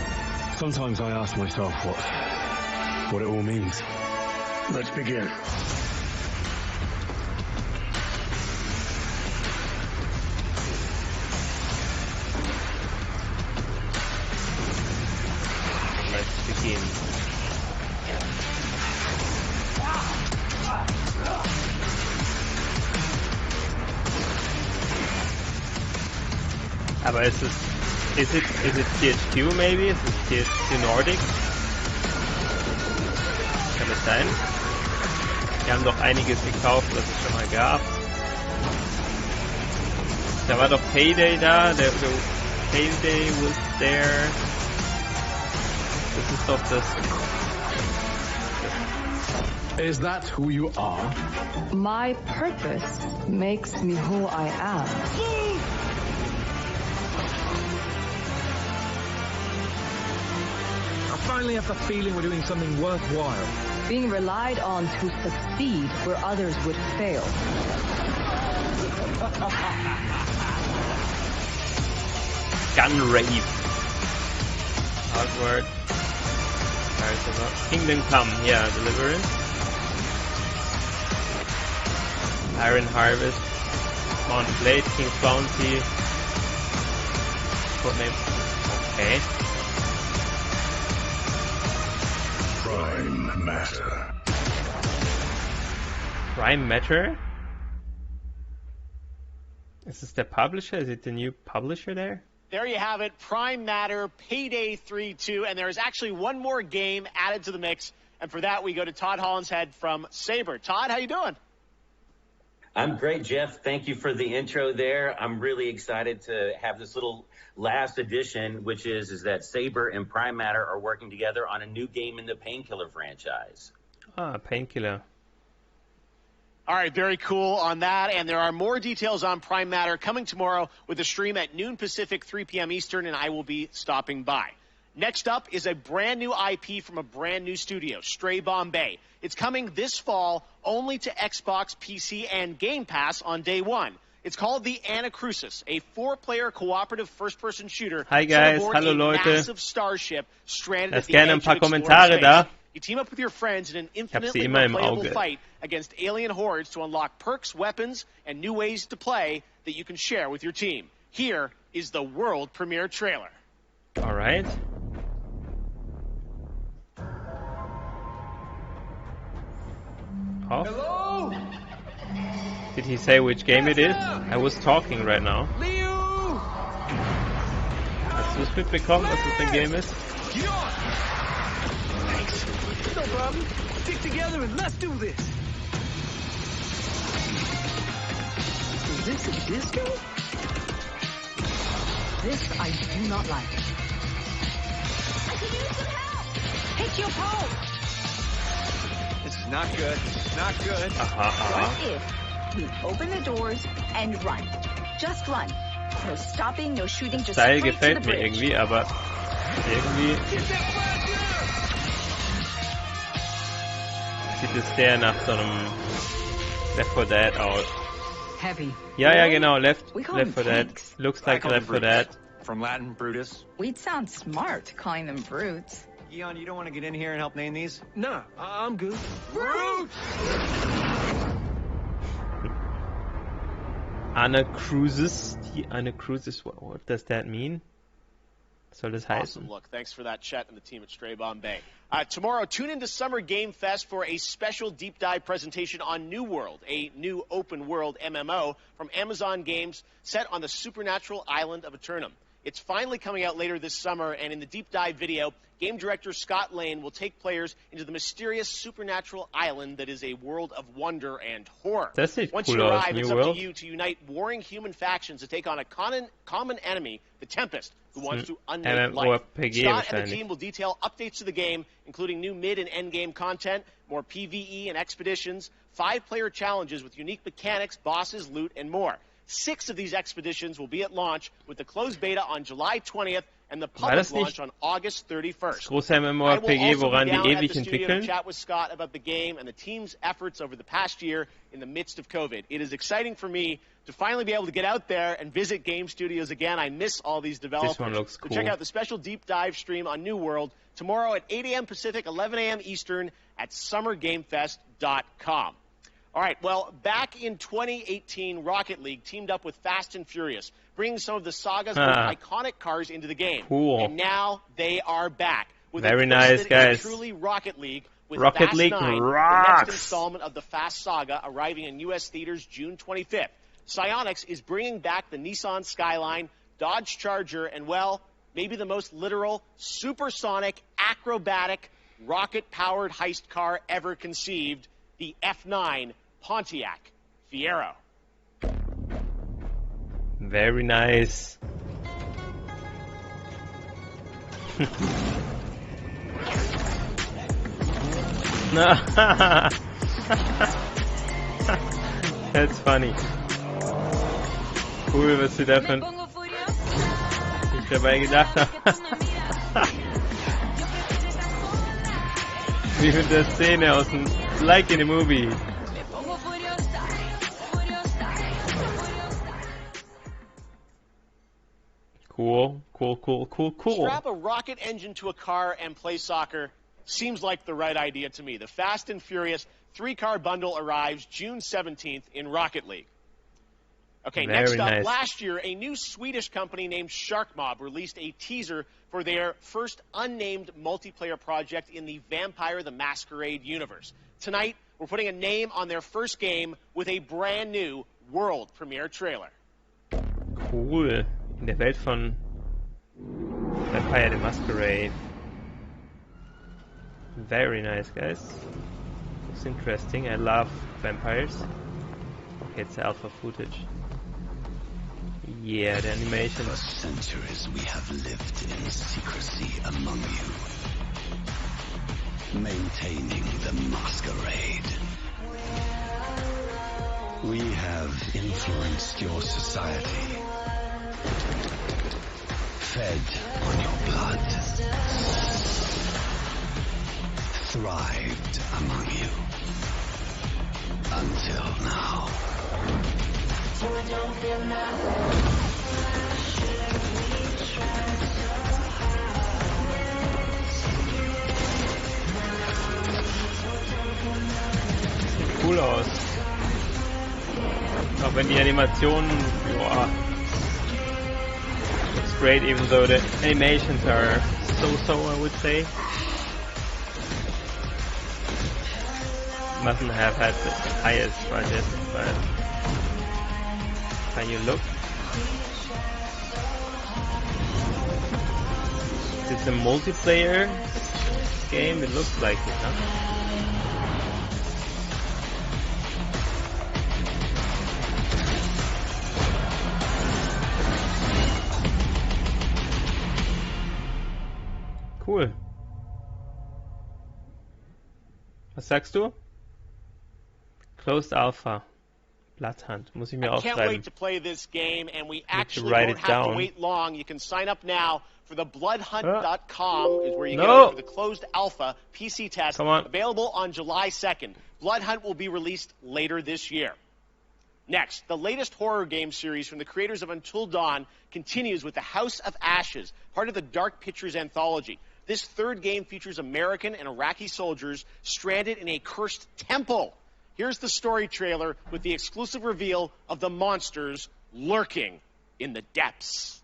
Sometimes I ask myself what it all means. Let's begin. Aber es ist Is it THQ maybe? Ist es THQ Nordic? Kann das sein? Die haben doch einiges gekauft, was es schon mal gab. Da war doch Payday da, der Payday was there. Das ist doch das... Is that who you are? My purpose makes me who I am. I finally have the feeling we're doing something worthwhile. Being relied on to succeed where others would fail. Gun Rave. Hard word. Kingdom Come, yeah, Deliverance. Iron Harvest. Mount Blade, King's Bounty. Codename. Okay. Prime Matter. Prime Matter? Is this the publisher? Is it the new publisher there? There you have it, Prime Matter, Payday 3-2, and there is actually one more game added to the mix, and for that we go to Todd Hollinshead from Saber. Todd, how you doing? I'm great, Jeff. Thank you for the intro there. I'm really excited to have this little last addition, which is that Saber and Prime Matter are working together on a new game in the Painkiller franchise. Ah, Painkiller. All right, very cool on that, and there are more details on Prime Matter coming tomorrow with a stream at noon Pacific, 3 p.m. Eastern, and I will be stopping by. Next up is a brand new IP from a brand new studio, Stray Bombay. It's coming this fall only to Xbox, PC, and Game Pass on day one. It's called The Anacrusis, a 4-player cooperative first-person shooter. Hi guys, hallo Leute. Massive starship stranded Lasst at the gerne ein edge paar of explored Kommentare space. da. You team up with your friends in an infinitely immer im replayable Auge. fight against alien hordes to unlock perks, weapons, and new ways to play that you can share with your team. Here is the world premiere trailer. All right. Off. Hello? Did he say which game it is? I was talking right now. Hast du es mitbekommen, was es für ein Game ist? Thanks. No problem. Stick together and let's do this. Is this a disco? This I do not like. I can use some help! Hit your pole! This is not good. Not good. What if we open the doors and run? Just run. No stopping, no shooting, just Style straight to the gefällt mir bridge. irgendwie, aber irgendwie sieht es sehr nach so einem Left 4 Dead aus. Heavy. Ja, genau, Left We call 4 them Dead. tanks. Looks like Left 4 Dead. From Latin, Brutus. We'd sound smart calling them brutes. Eon, you don't want to get in here and help name these? Nah, I'm good. Brute! Anacrusis. Die Anacrusis, what does that mean? Was soll das heißen? Awesome. Look, thanks for that, Chet and the team at Stray Bombay. Tomorrow, tune into Summer Game Fest for a special deep dive presentation on New World, a new open world MMO from Amazon Games set on the supernatural island of Eternum. It's finally coming out later this summer, and in the deep dive video, game director Scott Lane will take players into the mysterious supernatural island that is a world of wonder and horror. Das sieht Once cool you aus, arrive, New it's World. up to you to unite warring human factions to take on a common enemy, the Tempest, who wants to unmake life. MMORPG Scott and the wahrscheinlich. team will detail updates to the game, including new mid and end game content, more PvE and expeditions, 5-player challenges with unique mechanics, bosses, loot, and more. 6 of these expeditions will be at launch, with the closed beta on July 20th and the public das nicht launch on August 31st. Das große I will MMORPG, also woran be die down at ewig the studio to entwickeln. chat with Scott about the game and the team's efforts over the past year in the midst of COVID. It is exciting for me to finally be able to get out there and visit game studios again. I miss all these developers. This one looks So check cool. out the special deep dive stream on New World tomorrow at 8 a.m. Pacific, 11 a.m. Eastern at summergamefest.com. All right, well, back in 2018, Rocket League teamed up with Fast and Furious, bringing some of the saga's most iconic cars into the game. Cool. And now they are back. With Very a nice, guys. Truly Rocket League with Rocket Fast League 9, the rocks. next installment of the Fast saga, arriving in U.S. theaters June 25th. Psyonix is bringing back the Nissan Skyline, Dodge Charger, and, well, maybe the most literal, supersonic, acrobatic, rocket-powered heist car ever conceived, the F9 Pontiac Fiero. Very nice. That's funny. Cool, was sie davon nicht dabei gedacht haben. Wie mit der Szene aus dem Like in the Movie. Cool. Strap a rocket engine to a car and play soccer seems like the right idea to me. The Fast and Furious 3-car bundle arrives June 17th in Rocket League. Okay, next up, last year, a new Swedish company named Shark Mob released a teaser for their first unnamed multiplayer project in the Vampire the Masquerade universe. Tonight, we're putting a name on their first game with a brand new world premiere trailer. Cool. In der Welt von Vampire the Masquerade. Very nice, guys. Looks interesting. I love vampires. Okay, it's alpha footage. Yeah, the animation. For centuries we have lived in secrecy among you, maintaining the masquerade. We have influenced your society, fed on your blood, thrived among you, until now. Sieht cool aus. Auch wenn die Animationen, joa. Looks great, even though the animations are so-so, I would say. Mustn't have had the highest budget, but can you look? It's a multiplayer game, it looks like it, huh? Cool. Was sagst du? Closed Alpha. Bloodhunt. Muss ich mir aufschreiben. I can't wait to play this game, and we actually don't have to wait long. You can sign up now for the bloodhunt.com is where you go for the closed alpha PC test, available on July 2nd. Bloodhunt will be released later this year. Next, the latest horror game series from the creators of Until Dawn continues with The House of Ashes, part of the Dark Pictures anthology. This third game features American and Iraqi soldiers stranded in a cursed temple. Here's the story trailer with the exclusive reveal of the monsters lurking in the depths.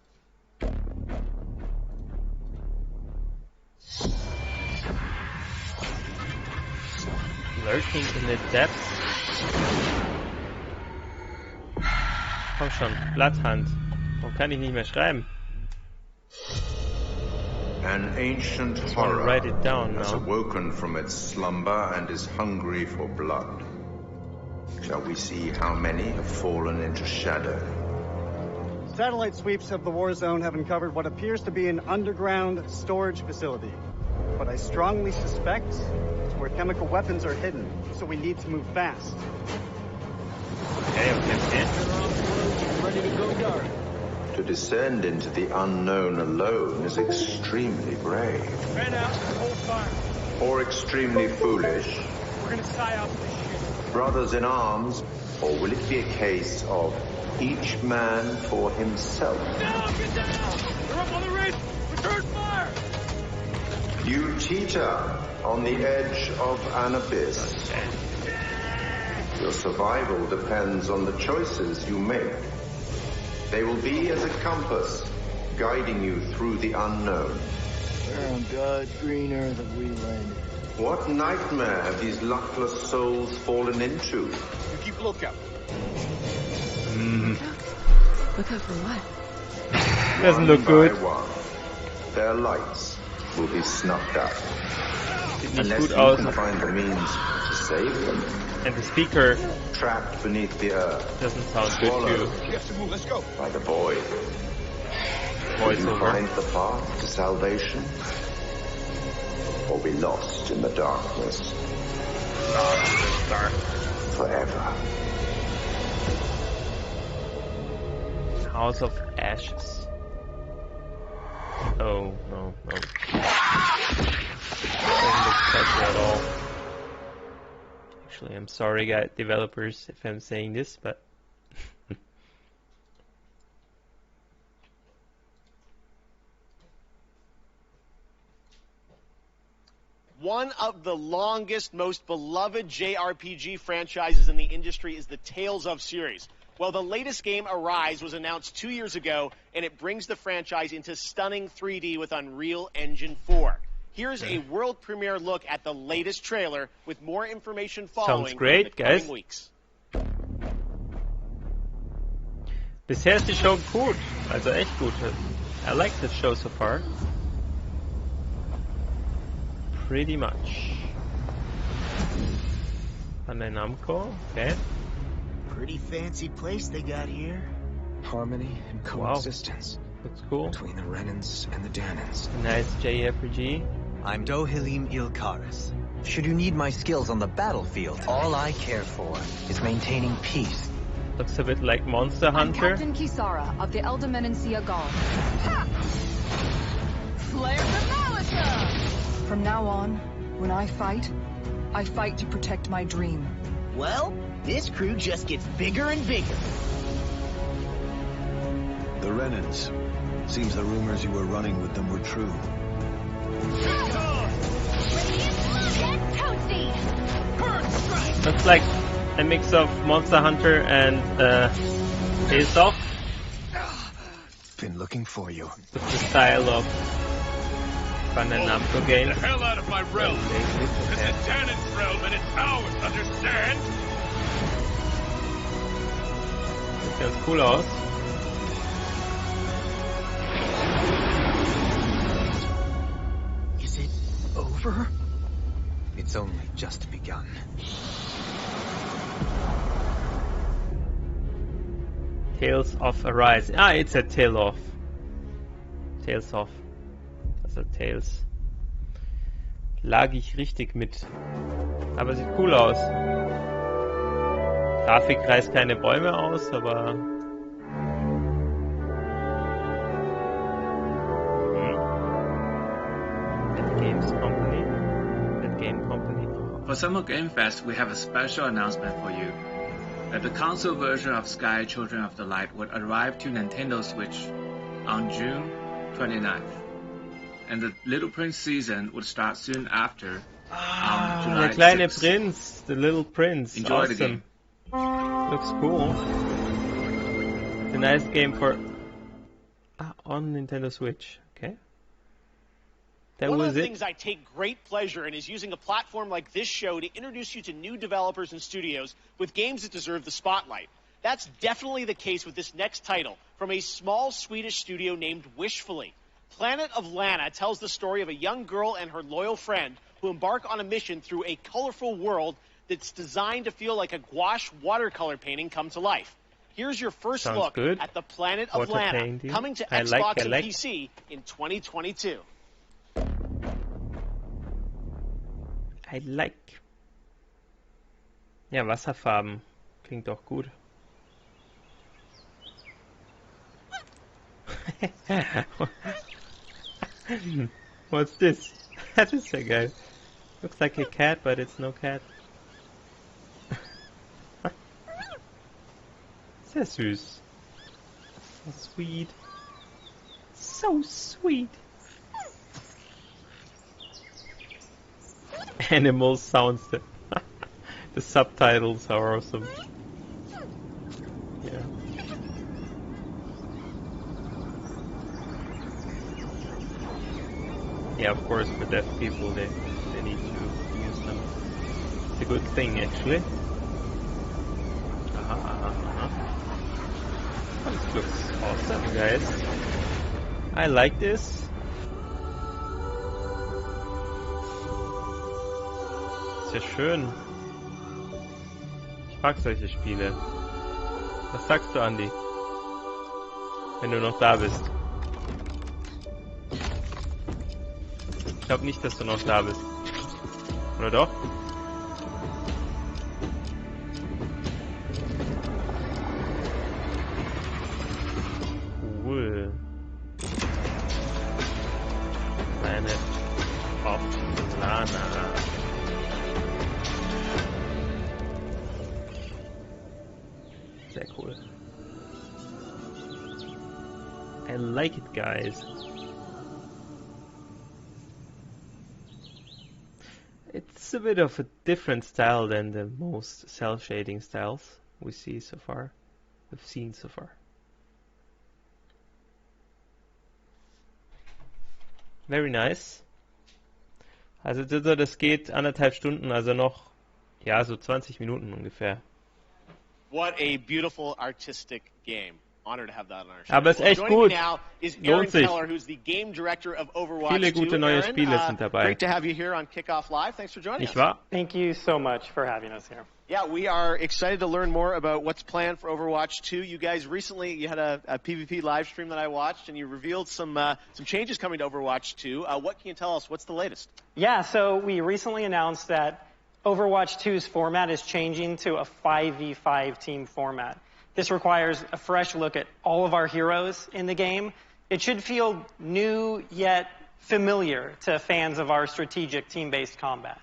Lurking in the depths? Komm schon, Bloodhunt. Warum kann ich nicht mehr schreiben? An ancient horror has awoken from its slumber and is hungry for blood. Shall we see how many have fallen into shadow? Satellite sweeps of the war zone have uncovered what appears to be an underground storage facility. But I strongly suspect it's where chemical weapons are hidden, so we need to move fast. Okay. Ready to go dark. To descend into the unknown alone is extremely brave. Fan out and hold fire. Or extremely foolish. We're gonna psyop this shit. Brothers in arms, or will it be a case of each man for himself? Get down! They're up on the ridge! Return fire! You teeter on the edge of an abyss. Your survival depends on the choices you make. They will be as a compass, guiding you through the unknown. Where on God's green earth have we landed? What nightmare have these luckless souls fallen into? You keep lookout. Look out for what? Doesn't look good. One, their lights will be snuffed out. Unless you aus. can find the means to save them. And the speaker trapped beneath the earth doesn't sound good too. We have to move. Let's go. By the void. Will you find the path to salvation, or be lost in the darkness? Forever. House of Ashes. Oh, no. Doesn't look special at all. Actually, I'm sorry, guys, developers, if I'm saying this, but... One of the longest, most beloved JRPG franchises in the industry is the Tales of series. Well, the latest game, Arise, was announced 2 years ago, and it brings the franchise into stunning 3D with Unreal Engine 4. Here's a world premiere look at the latest trailer, with more information following. Sounds great, in the coming guys. Weeks. Bisher ist die Show gut, also echt gut. I like the show so far. Pretty much. Bandai Namco, okay. Pretty fancy place they got here. Harmony and coexistence. Wow. Looks cool. Between the Renans and the Danans. A nice JRPG. I'm Dohalim Ilkaris. Should you need my skills on the battlefield, all I care for is maintaining peace. Looks a bit like Monster Hunter. I'm Captain Kisara of the Elder Guard. Slayer of Malika! From now on, when I fight to protect my dream. Well, this crew just gets bigger and bigger. The Renans. Seems the rumors you were running with them were true. Looks like a mix of Monster Hunter and Face Off. Been looking for you. With the style of Bandai Namco games. Get the hell out of my realm. It's the Danan's realm and it's ours, understand? Das sieht ganz cool aus. Is it over? It's only just begun. Tales of Arise. Ah, it's a Tale of. Tales of. Also Tales. Lag ich richtig mit. Aber sieht cool aus. Grafik reißt keine Bäume aus, aber... That Game Company. For Summer Game Fest, we have a special announcement for you. That the console version of Sky Children of the Light would arrive to Nintendo Switch on June 29th. And the Little Prince season would start soon after on July Der kleine 6th. Prinz, the Little Prince. Enjoy awesome. the game. Looks cool. It's a nice game for on Nintendo Switch. Okay. That One was of the it. things I take great pleasure in is using a platform like this show to introduce you to new developers and studios with games that deserve the spotlight. That's definitely the case with this next title from a small Swedish studio named Wishfully. Planet of Lana tells the story of a young girl and her loyal friend who embark on a mission through a colorful world that's designed to feel like a gouache watercolor painting come to life. Here's your first Sounds look good. at the Planet of Water Lana, painting. coming to I Xbox like. and PC in 2022. I like. Ja, Wasserfarben. Klingt doch gut. What's this? That is so good. Looks like a cat, but it's no cat. Sehr süß. So sweet. So sweet. Animal sounds. The subtitles are awesome. Yeah. Yeah, of course, for deaf people, they need to use them. It's a good thing, actually. This looks awesome, guys. I like this. Ist ja schön. Ich mag solche Spiele. Was sagst du, Andi? Wenn du noch da bist. Ich glaube nicht, dass du noch da bist. Oder doch? Cool. Planet of Lana. Sehr cool. I like it, guys. It's a bit of a different style than the most cel-shading styles we've seen so far. Very nice. Also das geht 1,5 Stunden, also noch, ja, so 20 Minuten ungefähr. What a beautiful artistic game. Honored to have that on our show. Aber es ist echt gut. Now is Aaron Lohnt sich. Keller, who's the game director of Overwatch Viele gute 2. neue Aaron, Spiele sind dabei. Great to have you here on Kickoff Live. Thanks for joining us. Nicht wahr? Thank you so much for having us here. Yeah, we are excited to learn more about what's planned for Overwatch 2. You guys recently, you had a PvP live stream that I watched, and you revealed some changes coming to Overwatch 2. What can you tell us? What's the latest? Yeah, so we recently announced that Overwatch 2's format is changing to a 5v5 team format. This requires a fresh look at all of our heroes in the game. It should feel new yet familiar to fans of our strategic team-based combat.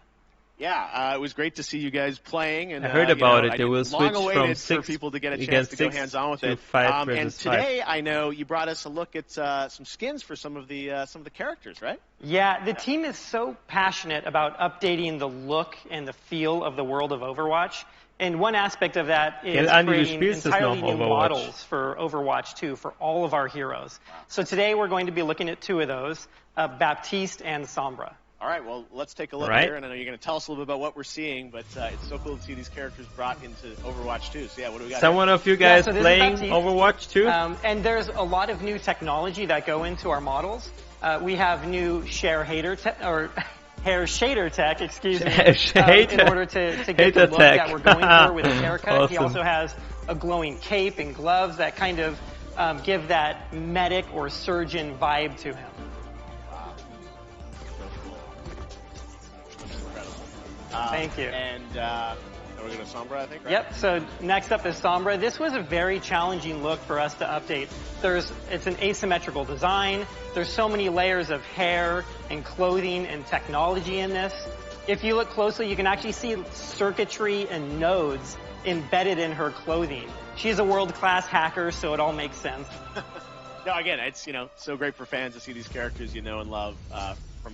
Yeah, it was great to see you guys playing. And I heard about it. They will switch from 6 for people to get a chance to go hands-on with it. 5 and today, 5. I know you brought us a look at some skins for some of the characters, right? Yeah, the team is so passionate about updating the look and the feel of the world of Overwatch. And one aspect of that is creating entirely new models for Overwatch 2 for all of our heroes. So today we're going to be looking at 2 of those, Baptiste and Sombra. All right, well, let's take a look here, and I know you're going to tell us a little bit about what we're seeing, but it's so cool to see these characters brought into Overwatch 2. So, yeah, what do we got? Someone of you guys playing Overwatch 2? And there's a lot of new technology that go into our models. We have new hair shader tech, excuse me, in order to get the look that we're going for with his haircut. Awesome. He also has a glowing cape and gloves that kind of give that medic or surgeon vibe to him. Thank you. And we're going to Sombra, I think, right? Yep, so next up is Sombra. This was a very challenging look for us to update. It's an asymmetrical design. There's so many layers of hair and clothing and technology in this. If you look closely, you can actually see circuitry and nodes embedded in her clothing. She's a world-class hacker, so it all makes sense. No, again, it's, so great for fans to see these characters you know and love from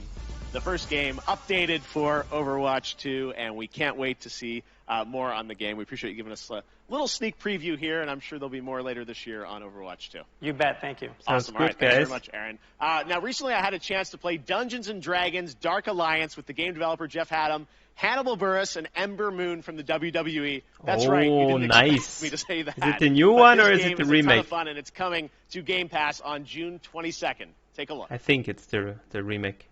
the first game updated for Overwatch 2, and we can't wait to see more on the game. We appreciate you giving us a little sneak preview here, and I'm sure there'll be more later this year on Overwatch 2. You bet. Thank you. Awesome. All right. Thanks very much, Aaron. Now, recently I had a chance to play Dungeons & Dragons Dark Alliance with the game developer Jeff Haddam, Hannibal Buress, and Ember Moon from the WWE. That's right. You didn't expect me to say that. Is it the new one or is it the remake? It's a ton of fun, and it's coming to Game Pass on June 22nd. Take a look. I think it's the remake.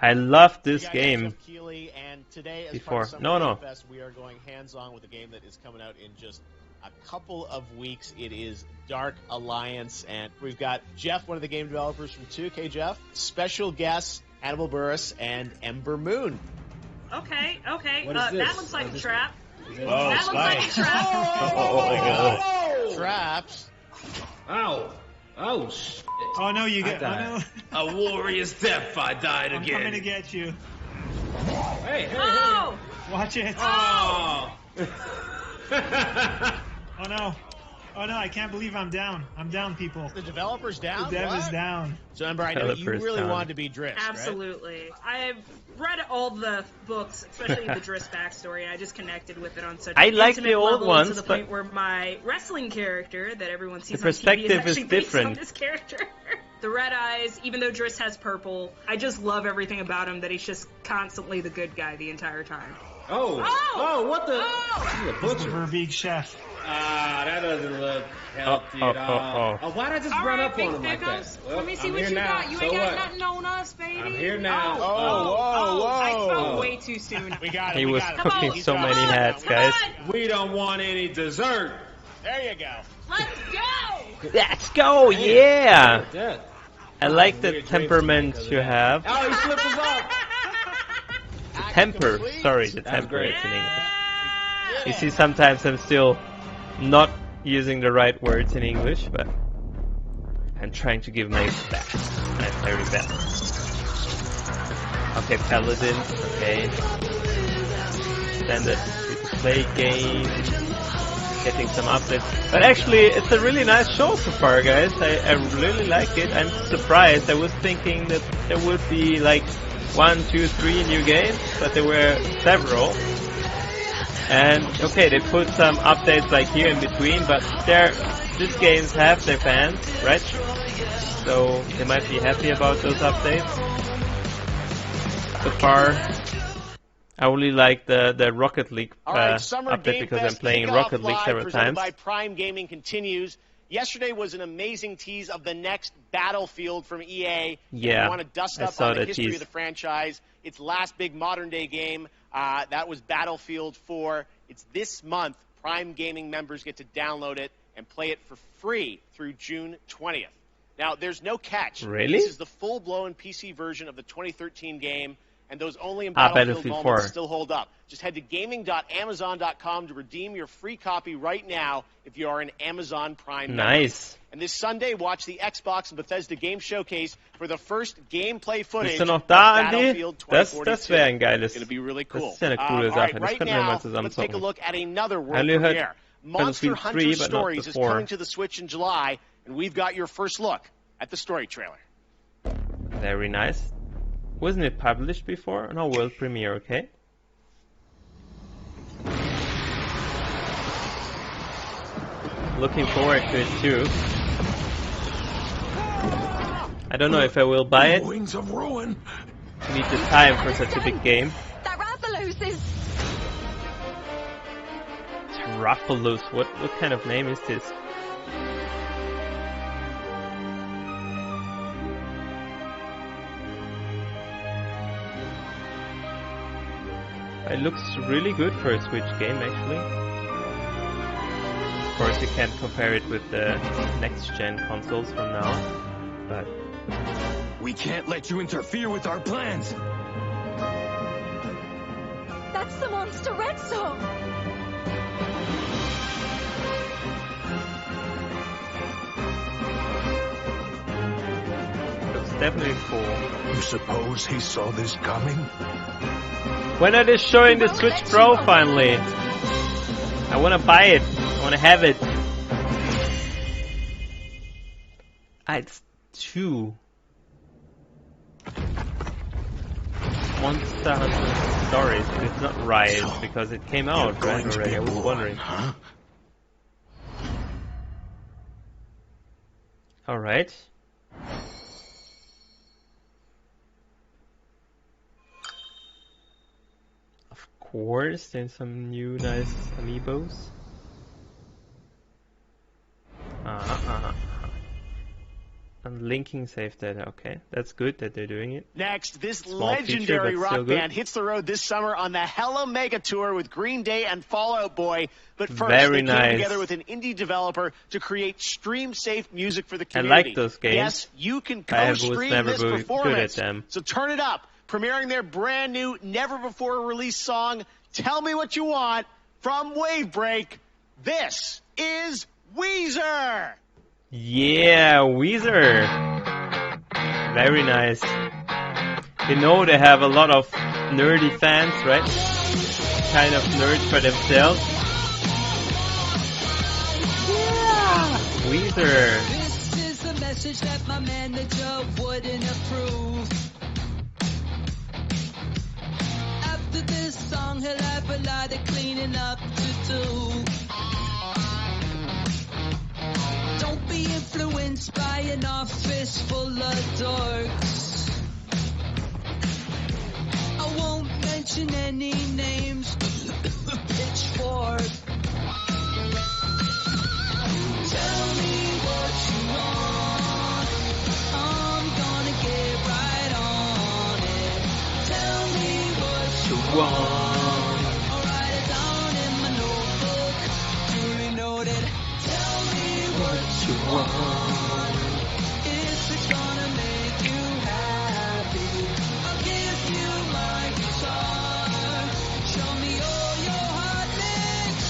I love this game. Jeff Keighley, and today, as before. Part of Game Fest, we are going hands-on with a game that is coming out in just a couple of weeks. It is Dark Alliance, and we've got Jeff, one of the game developers from 2. Okay, Jeff. Special guests, Hannibal Buress and Ember Moon. Okay. That looks like a trap. That looks like a trap. Oh, traps. Ow. Oh, shit. Oh, no, you get... Oh, no. A warrior's death, I died again. I'm coming to get you. Hey. Watch it. Oh. Oh, no. Oh, no, I can't believe I'm down. I'm down, people. The developer's down? The dev is down. So, Ember, I know you really wanted to be Driss, Absolutely. Right? I've read all the books, especially the Driss backstory, and I just connected with it on such an the old ones, to the point where my wrestling character that everyone sees the perspective on TV is actually different. based on this character. The red eyes, even though Driss has purple, I just love everything about him, that he's just constantly the good guy the entire time. Oh, what the? He's the Verbeek chef. That doesn't look healthy at all. Oh, why'd I just run up on him like that? Well, Let me see I'm what here you now. got. You So ain't got what? nothing on us, baby. I'm here now. I spoke way too soon. We got He was cooking so many hats, guys. We don't want any dessert. There you go. Let's go. Let's go, yeah. I like the temperament you have. Oh, he slipped us up. Temper, sorry, the temper is in English. You see, sometimes I'm still not using the right words in English, but I'm trying to give my best, my very best. Okay, Paladins, okay. Standard free-to-play game, getting some updates. But actually, it's a really nice show so far, guys. I really like it. I'm surprised. I was thinking that there would be like 1, 2, 3 new games, but there were several. And okay, they put some updates like here in between, but these games have their fans, right? So they might be happy about those updates. So far, I only like the Rocket League update because I'm playing Rocket League several times. By Prime Gaming continues. Yesterday was an amazing tease of the next Battlefield from EA. Yeah, we want to dust up on the history of the franchise. Its last big modern-day game, that was Battlefield 4. It's this month. Prime Gaming members get to download it and play it for free through June 20th. Now, there's no catch. Really? This is the full-blown PC version of the 2013 game, and those only in Battlefield moments still hold up. Just head to gaming.amazon.com to redeem your free copy right now if you are an Amazon Prime member. Nice. And this Sunday, watch the Xbox and Bethesda Game Showcase for the first gameplay footage Bist du noch of da, Andy? Battlefield 2042. Das wäre ein geiles. It's going to be really cool. Das ist ja eine coole Sache. Das Right könnten wir mal now, zusammen let's take a zocken. look at another world I only heard premiere. Monster Battlefield 3, Hunter but not Stories is before. coming to the Switch in July, and we've got your first look at the story trailer. Very nice. Wasn't it published before? No, world premiere, okay. Looking forward to it too. I don't know if I will buy it. Wings of ruin. Need the time for such a big game. That Rathalos is... Rathalos, what kind of name is this? It looks really good for a Switch game, actually. Of course, you can't compare it with the next-gen consoles from now, but... We can't let you interfere with our plans. That's the monster red song. Looks definitely cool. You suppose he saw this coming? When are they showing the Switch Pro finally? I want to buy it. I want to have it. It's 2. Monster Hunter Stories, but it's not Rise because it came out right already. I was wondering. Huh? Alright. Of course, there's some new nice amiibos. Unlinking save data, okay. That's good that they're doing it. Next, this Small legendary feature, rock band hits the road this summer on the Hella Mega Tour with Green Day and Fall Out Boy. But first, Very they nice. came together with an indie developer to create stream-safe music for the I community. like those games. Yes, you can I was co-stream never this good at performance. them. So turn it up. Premiering their brand new, never-before-released song, Tell Me What You Want, from Wavebreak. This is Weezer. Yeah, Weezer. Very nice. They know they have a lot of nerdy fans, right? Kind of nerds for themselves. Yeah, Weezer. This is a message that my manager wouldn't approve. After this song, he'll have a lot of cleaning up to do. Don't be influenced by an office full of dorks. I won't mention any names. Pitchfork. want. I'll write it down in my notebook. Duly noted. Tell me what you want. If it's gonna make you happy, I'll give you my guitar. Show me all your hot licks.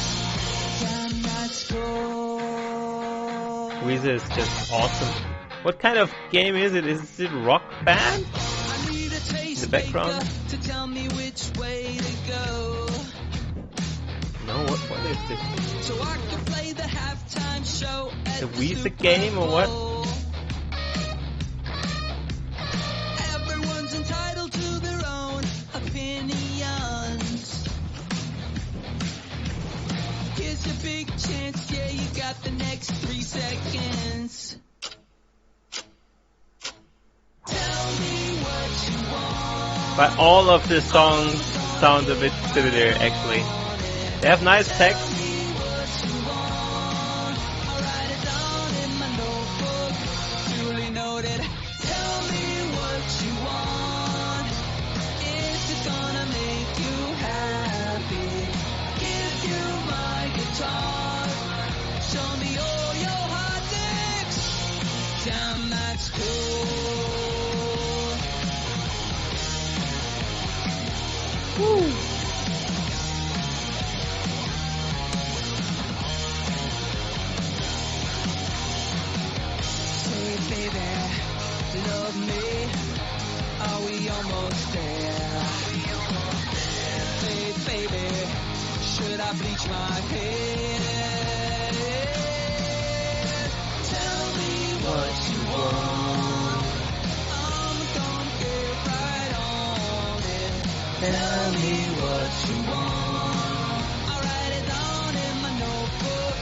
Damn, that's cool. Weezer is just awesome. What kind of game is it? Is it Rock Band? In the background? To tell me which way to go. No, what is this? So I can play the halftime show at The Weezer game or what? Everyone's entitled to their own opinions. Here's your big chance, yeah, you got the next 3 seconds. Tell me what you want. But all of the songs sound a bit similar, actually. They have nice text. Duly noted. Tell me what you want. Is it gonna make you happy? Give you my guitar. Show me all your hot licks. Damn, that's cool. Woo. Say, baby, love me. Are we almost there? Say, baby, should I bleach my hair? Tell me what you want. I'm gonna get right on it. Tell me what you want. I'll write it down in my notebook.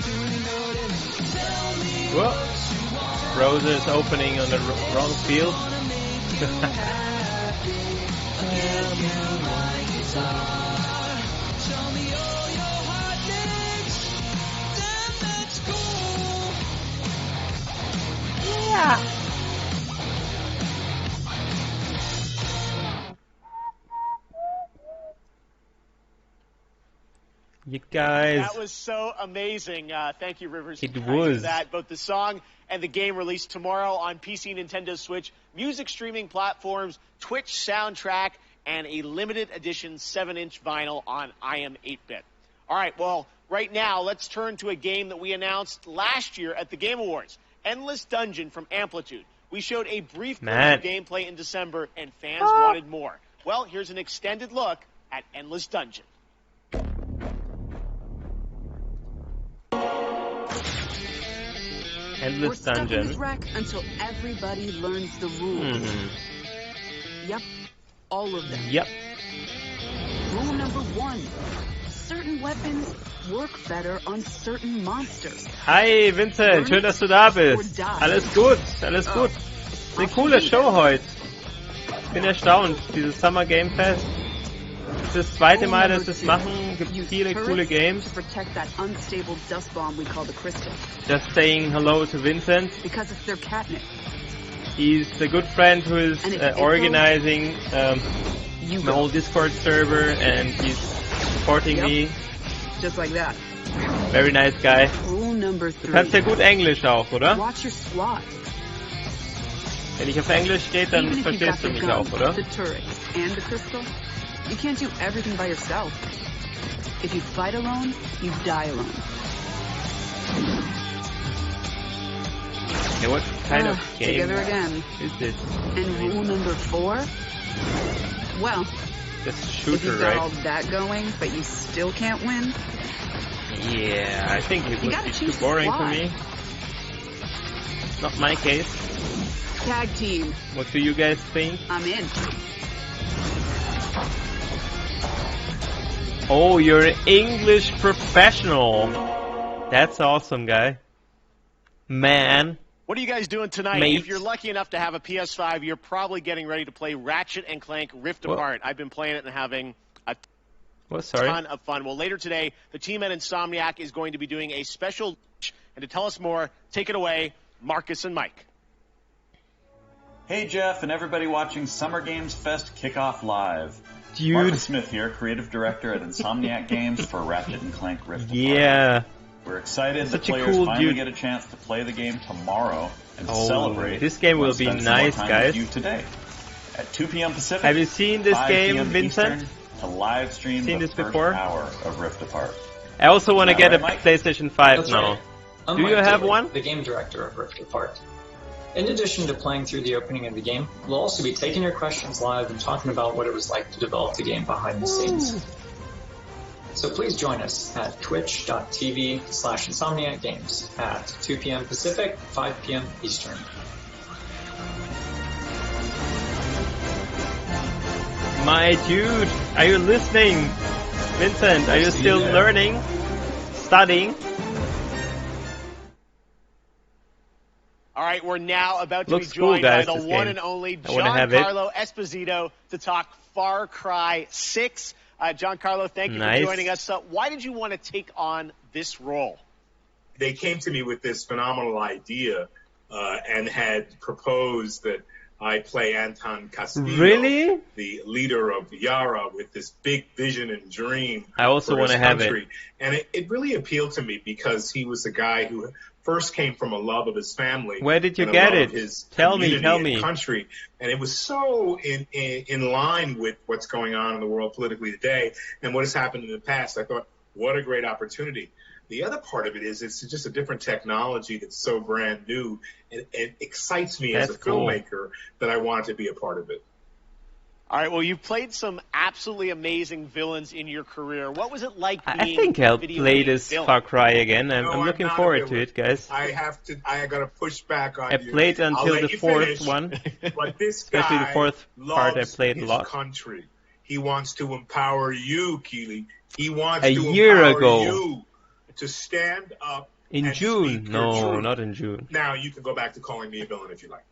Duly noted. Tell me Whoa. Rosa is opening on the wrong field. Yeah. You guys. That was so amazing. Thank you, Rivers. It for was. that. Both the song and the game released tomorrow on PC, Nintendo Switch, music streaming platforms, Twitch soundtrack, and a limited edition 7-inch vinyl on IM 8-bit. All right, well, right now, let's turn to a game that we announced last year at the Game Awards, Endless Dungeon from Amplitude. We showed a brief glimpse of gameplay in December, and fans wanted more. Well, here's an extended look at Endless Dungeon. Endless We're stuck in Dungeon. this wreck until everybody learns the rules. Yep, all of them. Yep. Rule number 1. Certain weapons work better on certain monsters. Hi Vincent, schön, dass du da bist. Alles gut, alles gut. Ist eine coole Show heute. Ich bin erstaunt, dieses Summer Game Fest. Das ist das zweite Mal, dass wir es machen. Gibt viele coole Games. Protect that unstable dust bomb we call the crystal. Just saying hello to Vincent. Because it's their catnip. He's a good friend who is organizing my whole Discord server, and he's supporting me. Just like that. Very nice guy. Rule number 3. Du kannst ja gut Englisch auch, oder? Watch your squad. Wenn ich auf Englisch stehe, dann verstehst du mich auch, oder? The turret and the crystal. You can't do everything by yourself. If you fight alone, you die alone. Okay, what kind of game Together again. is this? And rule number 4? Well, Just a if shooter, you've got right? all that going, but you still can't win, Yeah, I think it You would gotta be too choose boring for squad. me. Not my case. tag team. What do you guys think? I'm in. Oh, you're an English professional. That's awesome, guy. Man. What are you guys doing tonight? Mate. If you're lucky enough to have a PS5, you're probably getting ready to play Ratchet & Clank Rift Apart. I've been playing it and having a ton of fun. Well, later today, the team at Insomniac is going to be doing a special launch. And to tell us more, take it away, Marcus and Mike. Hey Jeff and everybody watching Summer Games Fest Kickoff Live. Dude. Marcus Smith here, creative director at Insomniac Games for Ratchet & Clank Rift Apart. Yeah. We're excited that Such a players cool finally dude. get a chance to play the game tomorrow and to Oh, celebrate. this game will be spend some more nice, time guys. with you today. At 2 p.m. Pacific, Have you seen this 5 game, p.m. Vincent? Eastern, to live stream Seen the this first before? hour of Rift Apart. I also want to Is get that a right, Mike? PlayStation 5 That's now. right. I'm Do you Mike have Taylor, one? the game director of Rift Apart. In addition to playing through the opening of the game, we'll also be taking your questions live and talking about what it was like to develop the game behind the scenes. So please join us at twitch.tv/Insomniac Games at 2 p.m. Pacific, 5 p.m. Eastern. My dude, are you listening? Vincent, are you still learning? Studying? All right, we're now about to Looks be joined cool, guys, by the this one game. and only I wanna have it. Giancarlo Esposito to talk Far Cry 6. Giancarlo, thank you Nice. for joining us. Why did you want to take on this role? They came to me with this phenomenal idea and had proposed that I play Anton Castillo, Really? the leader of Yara, with this big vision and dream. I also want to have it. And it really appealed to me because he was a guy who first came from a love of his family. Where did you and a get love it? of his Tell me, community tell and me. country. And it was so in line with what's going on in the world politically today and what has happened in the past. I thought, what a great opportunity. The other part of it is it's just a different technology that's so brand new. And it excites me as a That's cool. filmmaker that I wanted to be a part of it. All right, well, you've played some absolutely amazing villains in your career. What was it like being I think I'll a video play game this villain? Far Cry again. I'm No, looking I'm not a forward to villain. it, guys. I gotta push back on I you. played I'll until let the you fourth finish, one. But this Especially guy the fourth part I loves played a his lot. country. He wants to empower you, Keely. He wants A to year empower ago. you to stand up In and June. speak your No, truth. not in June. Now you can go back to calling me a villain if you like.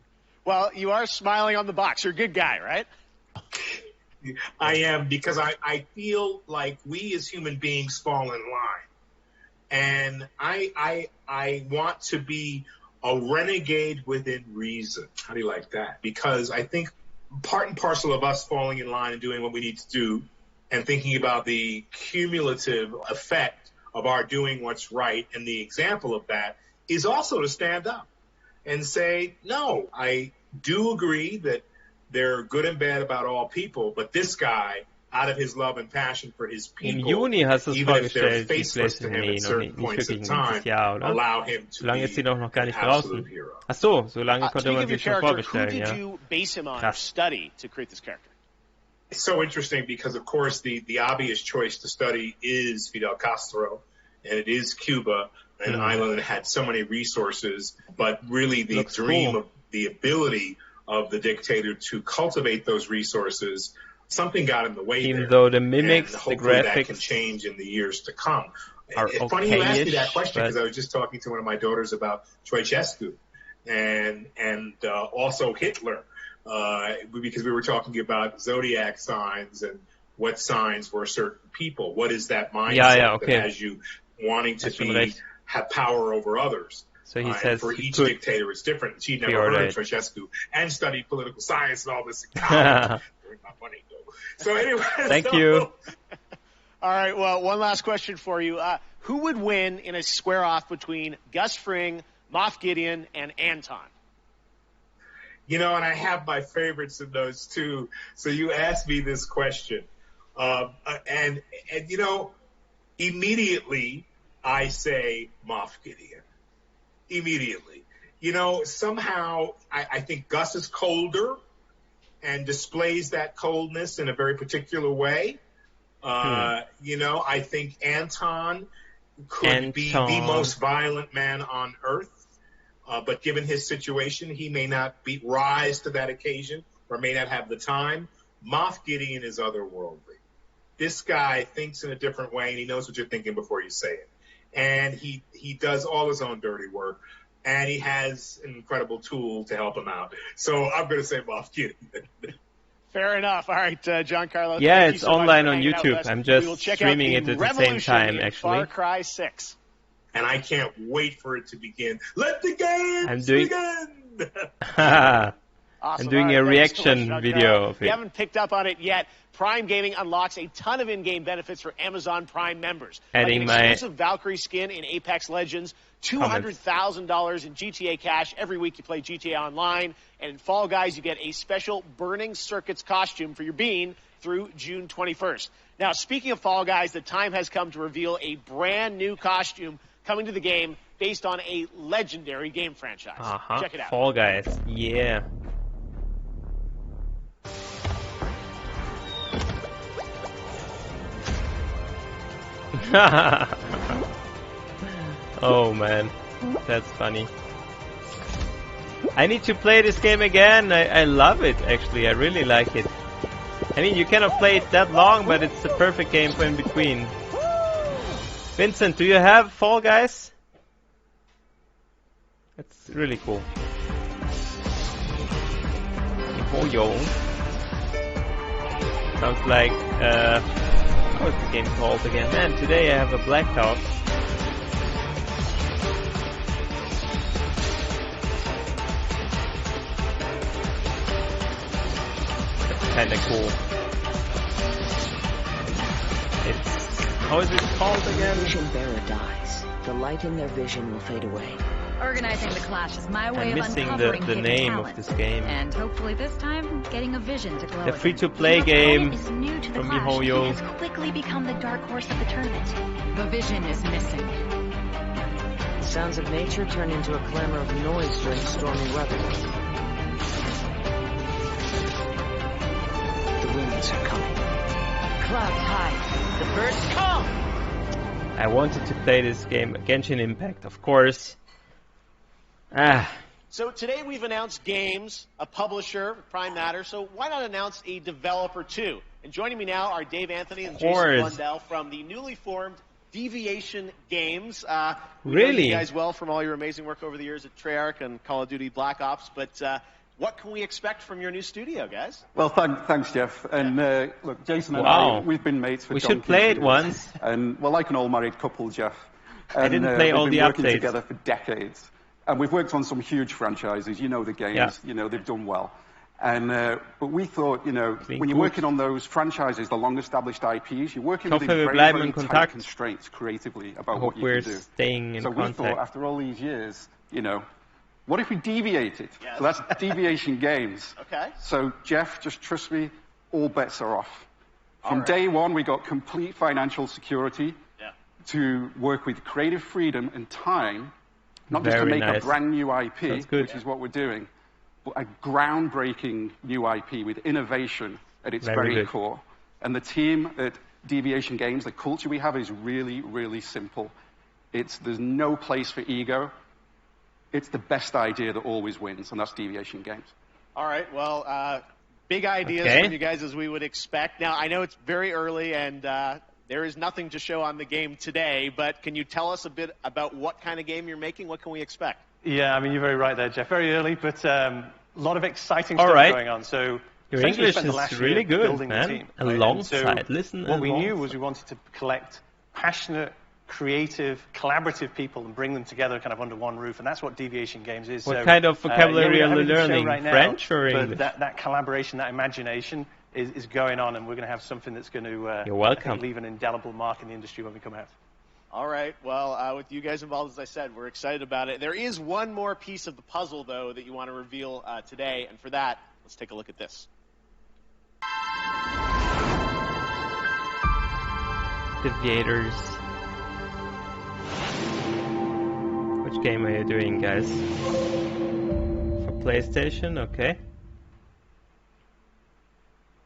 Well, you are smiling on the box. You're a good guy, right? I am, because I feel like we as human beings fall in line. And I want to be a renegade within reason. How do you like that? Because I think part and parcel of us falling in line and doing what we need to do and thinking about the cumulative effect of our doing what's right, and the example of that is also to stand up and say, no, I do agree that they're good and bad about all people, but this guy, out of his love and passion for his Im people, Juni hast du es even if they're vorgestellt, die faceless to PlayStation. him Nee, at noch certain nicht points wirklich in dieses time, Jahr, oder? allow him So to lange ist sie doch noch gar an nicht absolute draußen. hero. Ach so, so lange konnte Speaking man of your sich schon character, who vorbestellen, did ja. you base him on or Krass. study to create this character? It's so interesting because, of course, the obvious choice to study is Fidel Castro, and it is Cuba, an island that had so many resources, but really the Looks dream cool. of the ability of the dictator to cultivate those resources, something got in the way Even there. though the mimics, And the hopefully that can graphics change in the years to come. are It's funny you asked me that okay-ish, question but because I was just talking to one of my daughters about Ceausescu and also Hitler, because we were talking about zodiac signs and what signs were certain people. What is that mindset yeah, okay. that has you wanting to Hast schon recht. have power over others? So he And says for he each could dictator, it's different. She'd be never heard alright. of Ceausescu and studied political science and all this in college. Where'd my money go? So anyway, Thank you. All right, well, one last question for you. Who would win in a square-off between Gus Fring, Moff Gideon, and Anton? You know, and I have my favorites in those two. So you asked me this question. And you know, immediately I say Moff Gideon. Immediately. You know, somehow I think Gus is colder and displays that coldness in a very particular way. You know, I think Anton could be the most violent man on earth. But given his situation, he may not rise to that occasion or may not have the time. Moff Gideon is otherworldly. This guy thinks in a different way, and he knows what you're thinking before you say it. And he does all his own dirty work, and he has an incredible tool to help him out. So I'm going to say Moff Gideon. Fair enough. All right, Giancarlo. Yeah, thank you it's so much online for on hanging out YouTube. with us. I'm We just will check streaming out it the at the same Revolution time, in actually. Far Cry 6. And I can't wait for it to begin. Let the game I'm doing. begin! Awesome. and doing All a right, thanks so reaction much, video of If you it. haven't picked up on it yet, Prime Gaming unlocks a ton of in-game benefits for Amazon Prime members. Adding like an my exclusive Valkyrie skin in Apex Legends, $200,000 in GTA cash every week you play GTA Online, and in Fall Guys you get a special Burning Circuits costume for your bean through June 21st. Now, speaking of Fall Guys, the time has come to reveal a brand new costume coming to the game based on a legendary game franchise. Check it out. Fall Guys, yeah. Oh man, that's funny. I need to play this game again. I love it, actually. I really like it. I mean, you cannot play it that long, but it's the perfect game for in between. Vincent, do you have Fall Guys? That's really cool. Oh, yo. Sounds like, what's the game called again? Man, today I have a blackout. That's kinda cool. It's, how is it called again? Vision bearer dies. The light in their vision will fade away. Organizing the clash is my way I'm of missing uncovering the hidden name talent. of this game. And hopefully this time, getting a vision to glow The again. free-to-play Your game opponent is new to the from clash MiHoYo. and has quickly become the dark horse of the tournament. The vision is missing. The sounds of nature turn into a clamor of noise during stormy weather. The winds are coming. Clouds high. The birds come! I wanted to play this game, Genshin Impact, of course. So today we've announced games, a publisher, Prime Matter, so why not announce a developer too? And joining me now are Dave Anthony and Jason Blundell from the newly formed Deviation Games. We know Really? you guys well from all your amazing work over the years at Treyarch and Call of Duty Black Ops, but what can we expect from your new studio, guys? Well, thanks, Jeff. And look, Jason and Wow. I, we've been mates for We should donkey's play it years. once. And we're like an all-married couple, Jeff. And, I didn't play all we've the been working updates. together for decades. And we've worked on some huge franchises. You know the games. Yeah. You know, they've done well. And but we thought, you know, Klingt when you're gut. working on those franchises, the long-established IPs, you're working Ich within hoffe, wir very, bleiben very in tight Kontakt. constraints creatively about I what hope you we're can do. staying in So we contact. thought, after all these years, you know, what if we deviated? So that's Deviation Games. Okay. So, Jeff, just trust me, all bets are off. From right. day one, we got complete financial security to work with creative freedom and time, not just to Very make nice. a brand new IP, Sounds good. which is what we're doing, but a groundbreaking new IP with innovation at its Very very good. core. And the team at Deviation Games, the culture we have is really, really simple. There's no place for ego. It's the best idea that always wins, and that's Deviation Games. All right, well, big ideas Okay. from you guys as we would expect. Now, I know it's very early and there is nothing to show on the game today, but can you tell us a bit about what kind of game you're making? What can we expect? Yeah, I mean, you're very right there, Jeff. Very early, but a lot of exciting All stuff right. going on. So Your essentially English spent the is last really year good, building man. the team. Alongside, And so listen what we knew alongside. was we wanted to collect passionate, creative, collaborative people and bring them together kind of under one roof, and that's what Deviation Games is. What So, kind of vocabulary we are don't you have anything to show learning? right now, French or but English? that collaboration, that imagination is going on, and we're going to have something that's going to You're I welcome. think, leave an indelible mark in the industry when we come out. All right, well, with you guys involved, as I said, we're excited about it. There is one more piece of the puzzle, though, that you want to reveal today, and for that, let's take a look at this. Deviators. Which game are you doing, guys? For PlayStation, okay.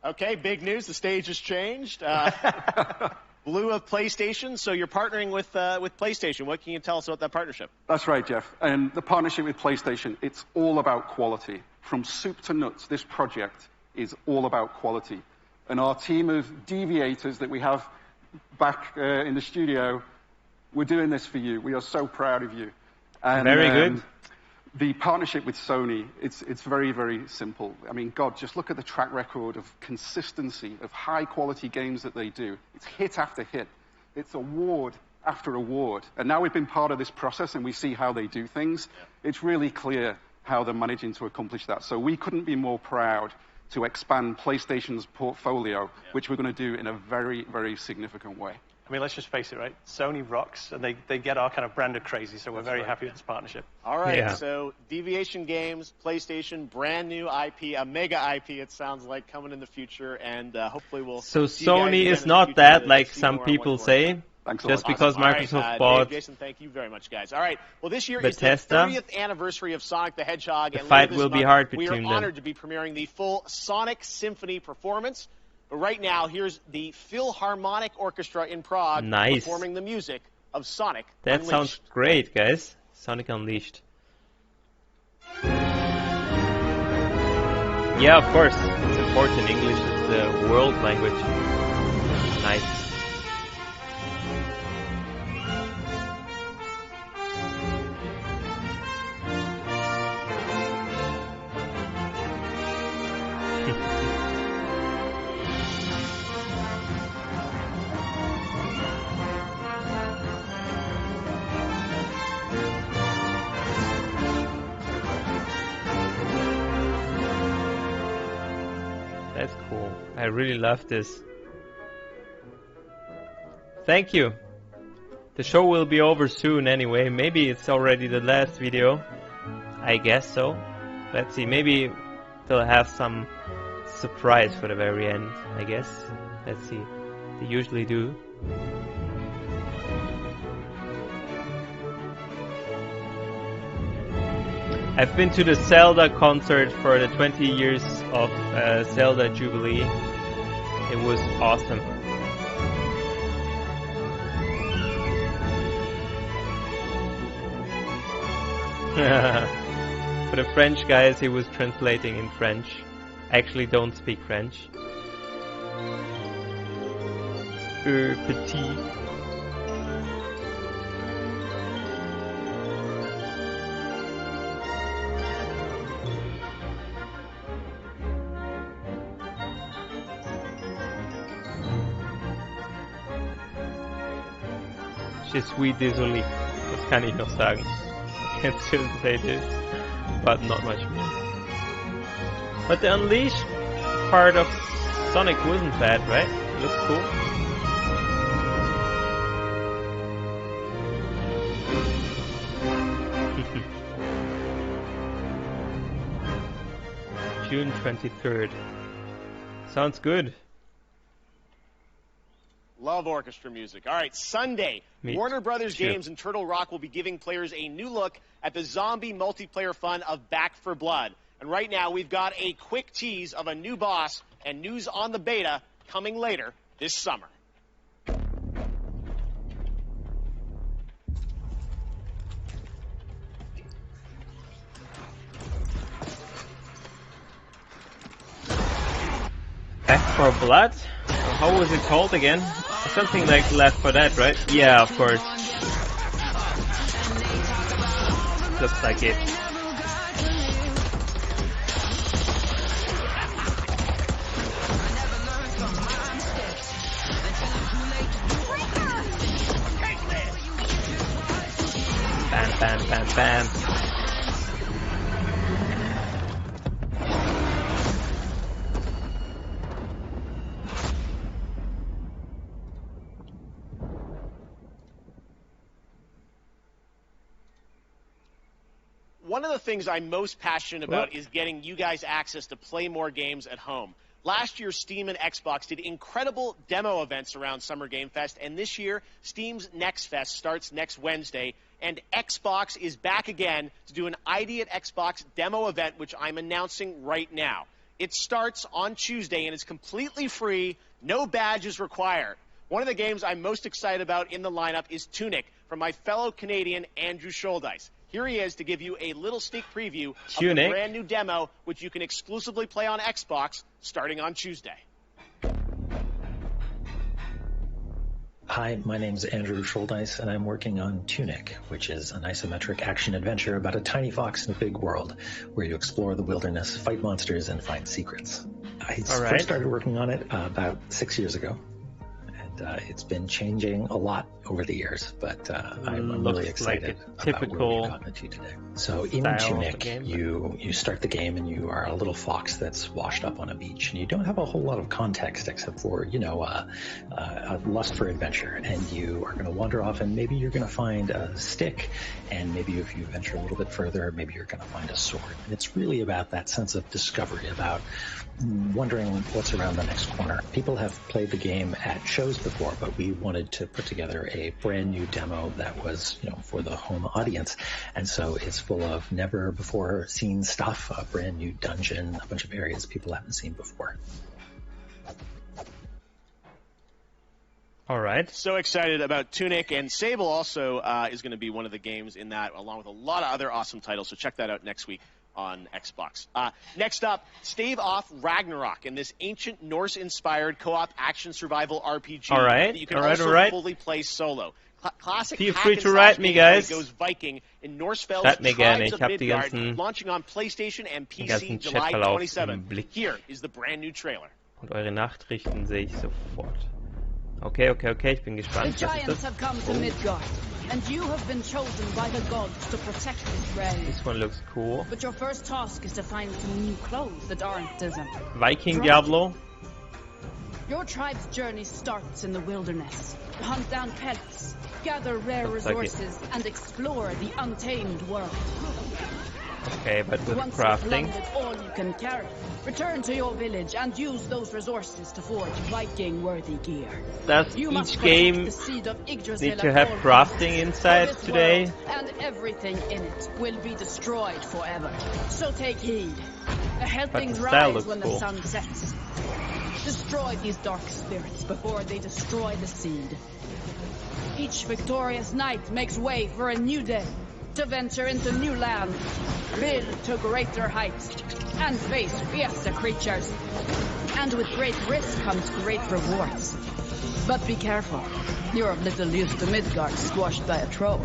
Okay, big news. The stage has changed. Blue of PlayStation, so you're partnering with PlayStation. What can you tell us about that partnership? That's right, Jeff. And the partnership with PlayStation, it's all about quality. From soup to nuts, this project is all about quality. And our team of deviators that we have back in the studio, we're doing this for you. We are so proud of you. And, Very good. The partnership with Sony, it's very, very simple. I mean, God, just look at the track record of consistency, of high-quality games that they do. It's hit after hit. It's award after award. And now we've been part of this process and we see how they do things. It's really clear how they're managing to accomplish that. So we couldn't be more proud to expand PlayStation's portfolio, which we're going to do in a very, very significant way. I mean, let's just face it, right? Sony rocks, and they get our kind of brand of crazy, so we're very happy with this partnership. All right, so Deviation Games, PlayStation, brand new IP, a mega IP, it sounds like, coming in the future, and hopefully we'll So see you guys Sony again is in not the future that, to like see some more on what people you're say, working on. just because Microsoft All right, bought Dave, Jason, thank you very much, guys. All right, well, this year Bethesda. is the 30th anniversary of Sonic the Hedgehog, The and fight later this will be month, hard we are between them. honored to be premiering the full Sonic Symphony performance. But right now, here's the Philharmonic Orchestra in Prague Nice. performing the music of Sonic That Unleashed. sounds great, guys. Sonic Unleashed. Yeah, of course. It's important. English is the world language. Nice. That's cool. I really love this. Thank you. The show will be over soon anyway. Maybe it's already the last video. I guess so. Let's see. Maybe they'll have some surprise for the very end, I guess. Let's see. They usually do. I've been to the Zelda concert for the 20 years of Zelda Jubilee. It was awesome. For the French guys, he was translating in French. I actually don't speak French. Petit. Je suis désolé. Das kann ich noch sagen. I can still say this, but not much more. But the Unleashed part of Sonic wasn't bad, right? It looks cool. June 23rd. Sounds good. Love orchestra music. All right, Sunday, Me Warner Brothers too. Games and Turtle Rock will be giving players a new look at the zombie multiplayer fun of Back 4 Blood. And right now, we've got a quick tease of a new boss and news on the beta coming later this summer. Back 4 Blood? How was it called again? Something like Left 4 Dead, right? Yeah, of course. Looks like it. Bam, bam, bam, bam. One of the things I'm most passionate about is getting you guys access to play more games at home. Last year, Steam and Xbox did incredible demo events around Summer Game Fest, and this year, Steam's Next Fest starts next Wednesday, and Xbox is back again to do an ID at Xbox demo event, which I'm announcing right now. It starts on Tuesday, and it's completely free, no badges required. One of the games I'm most excited about in the lineup is Tunic from my fellow Canadian Andrew Scholdice. Here he is to give you a little sneak preview of the Tunic. brand new demo, which you can exclusively play on Xbox starting on Tuesday. Hi, my name's Andrew Scholdice, and I'm working on Tunic, which is an isometric action-adventure about a tiny fox in a big world, where you explore the wilderness, fight monsters, and find secrets. I All right. first started working on it about 6 years ago, and it's been changing a lot over the years, but I'm really excited about where we've gotten to today. So in Tunic, you start the game and you are a little fox that's washed up on a beach, and you don't have a whole lot of context except for, a lust for adventure, and you are going to wander off, and maybe you're going to find a stick, and maybe if you venture a little bit further, maybe you're going to find a sword. And it's really about that sense of discovery, about wondering what's around the next corner. People have played the game at shows before, but we wanted to put together a brand new demo that was, for the home audience. And so it's full of never before seen stuff, a brand new dungeon, a bunch of areas people haven't seen before. All right. So excited about Tunic, and Sable also is going to be one of the games in that, along with a lot of other awesome titles. So check that out next week on Xbox. Next up, Stave Off Ragnarok, in this ancient Norse-inspired co-op action survival RPG. All right. That you can also fully play solo. Classic. Feel free to write me, guys. Goes Viking in Norsefeld's Schreibt mir gerne. Tribes of Ich habe die Midgard, ganzen, launching on PlayStation and PC July 27th. Here is the brand new trailer. Und eure Nachrichten sehe ich sofort. Okay, ich bin gespannt. The giants have come to Midgard, and you have been chosen by the gods to protect this realm. This one looks cool. But your first task is to find some new clothes that aren't Dism. Viking Diablo. Your tribe's journey starts in the wilderness. Hunt down pelts, gather rare resources, and explore the untamed world. Okay, but with Once crafting. Once you've all you can carry, return to your village and use those resources to forge Viking-worthy gear. Does You must each protect game the seed of Yggdrasil need at to have all crafting costs, inside for this today? world and everything in it will be destroyed forever. So take heed. The Helplings the style rise looks when cool. the sun sets. Destroy these dark spirits before they destroy the seed. Each victorious knight makes way for a new day, to venture into new lands, build to greater heights, and face fiercer creatures. And with great risk comes great rewards. But be careful, you're of little use to Midgard squashed by a troll.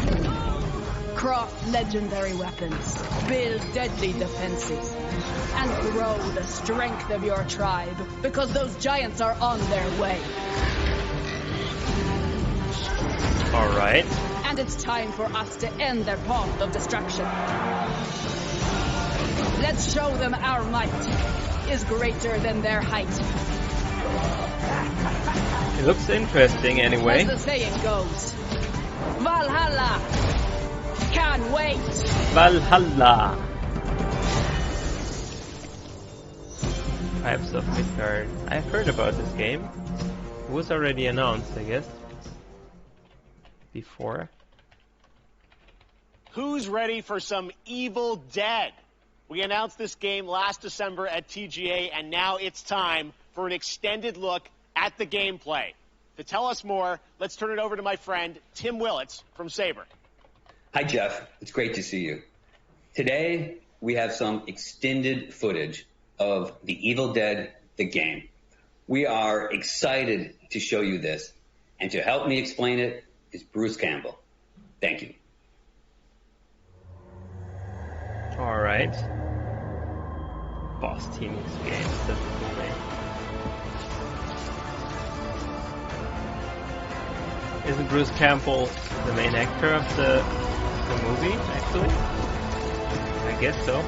Craft legendary weapons, build deadly defenses, and grow the strength of your tribe, because those giants are on their way. All right. And it's time for us to end their path of destruction. Let's show them our might is greater than their height. It looks interesting anyway. As the saying goes, Valhalla can't wait. Valhalla. Tribes of Midgard. I've heard about this game. It was already announced, I guess. Before. Who's ready for some Evil Dead? We announced this game last December at TGA, and now it's time for an extended look at the gameplay. To tell us more, let's turn it over to my friend, Tim Willits from Saber. Hi, Jeff. It's great to see you. Today, we have some extended footage of The Evil Dead, the game. We are excited to show you this, and to help me explain it is Bruce Campbell. Thank you. All right. Boss Team Games. That's the cool name. Isn't Bruce Campbell the main actor of the movie, actually? I guess so.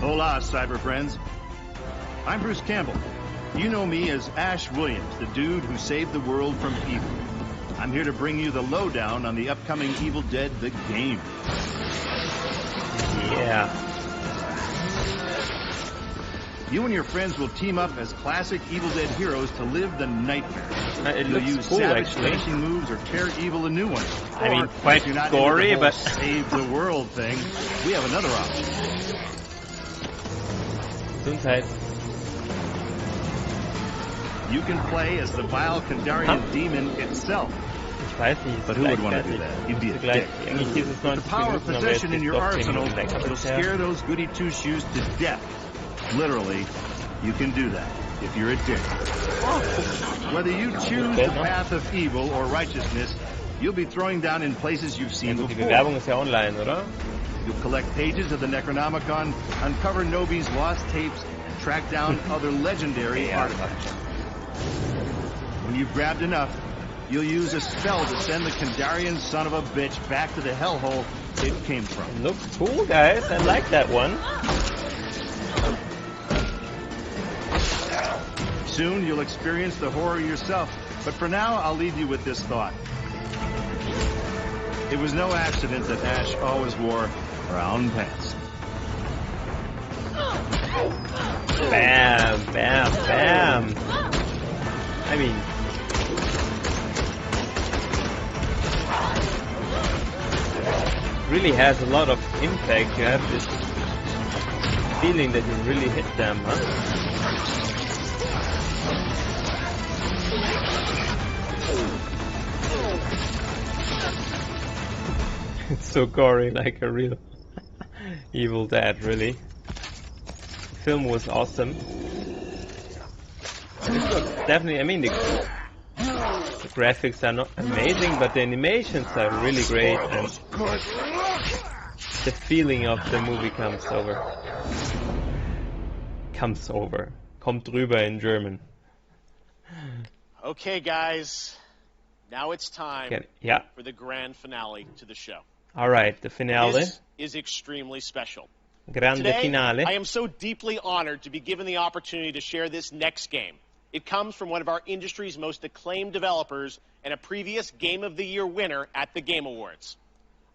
Hola, cyber friends. I'm Bruce Campbell. You know me as Ash Williams, the dude who saved the world from evil. I'm here to bring you the lowdown on the upcoming Evil Dead, the game. Yeah. You and your friends will team up as classic Evil Dead heroes to live the nightmare. It You'll looks use cool, savage actually. finishing moves or tear evil a new one. I mean, Or, quite if you're not gory, into the but- whole save the world thing, we have another option. Gesundheit. You can play as the vile Kandarian demon itself. Ich weiß nicht, But who would want to do that? You'd be a dick. Eigentlich hieß es With the 90 power of Minuten, aber jetzt possession in ist your doch 10 arsenal, Minuten länger you'll bisher. scare those goody two-shoes to death. Literally, you can do that if you're a dick. Whether you choose the path of evil or righteousness, you'll be throwing down in places you've seen Die before. Bewerbung ist ja online, oder? You'll collect pages of the Necronomicon, uncover Nobi's lost tapes, and track down other legendary artifacts. When you've grabbed enough, you'll use a spell to send the Kandarian son of a bitch back to the hellhole it came from. Looks cool, guys. I like that one. Soon you'll experience the horror yourself, but for now I'll leave you with this thought. It was no accident that Ash always wore brown pants. Bam, bam, bam. I mean, really has a lot of impact. You have this feeling that you really hit them, huh? It's so gory, like a real Evil Dead, really. The film was awesome. This looks definitely, I mean, the graphics are not amazing, but the animations are really great, and the feeling of the movie comes over. Kommt rüber in German. Okay, guys. Now it's time for the grand finale to the show. Alright, the finale. This is extremely special. Grande Today, finale. I am so deeply honored to be given the opportunity to share this next game. It comes from one of our industry's most acclaimed developers and a previous Game of the Year winner at the Game Awards.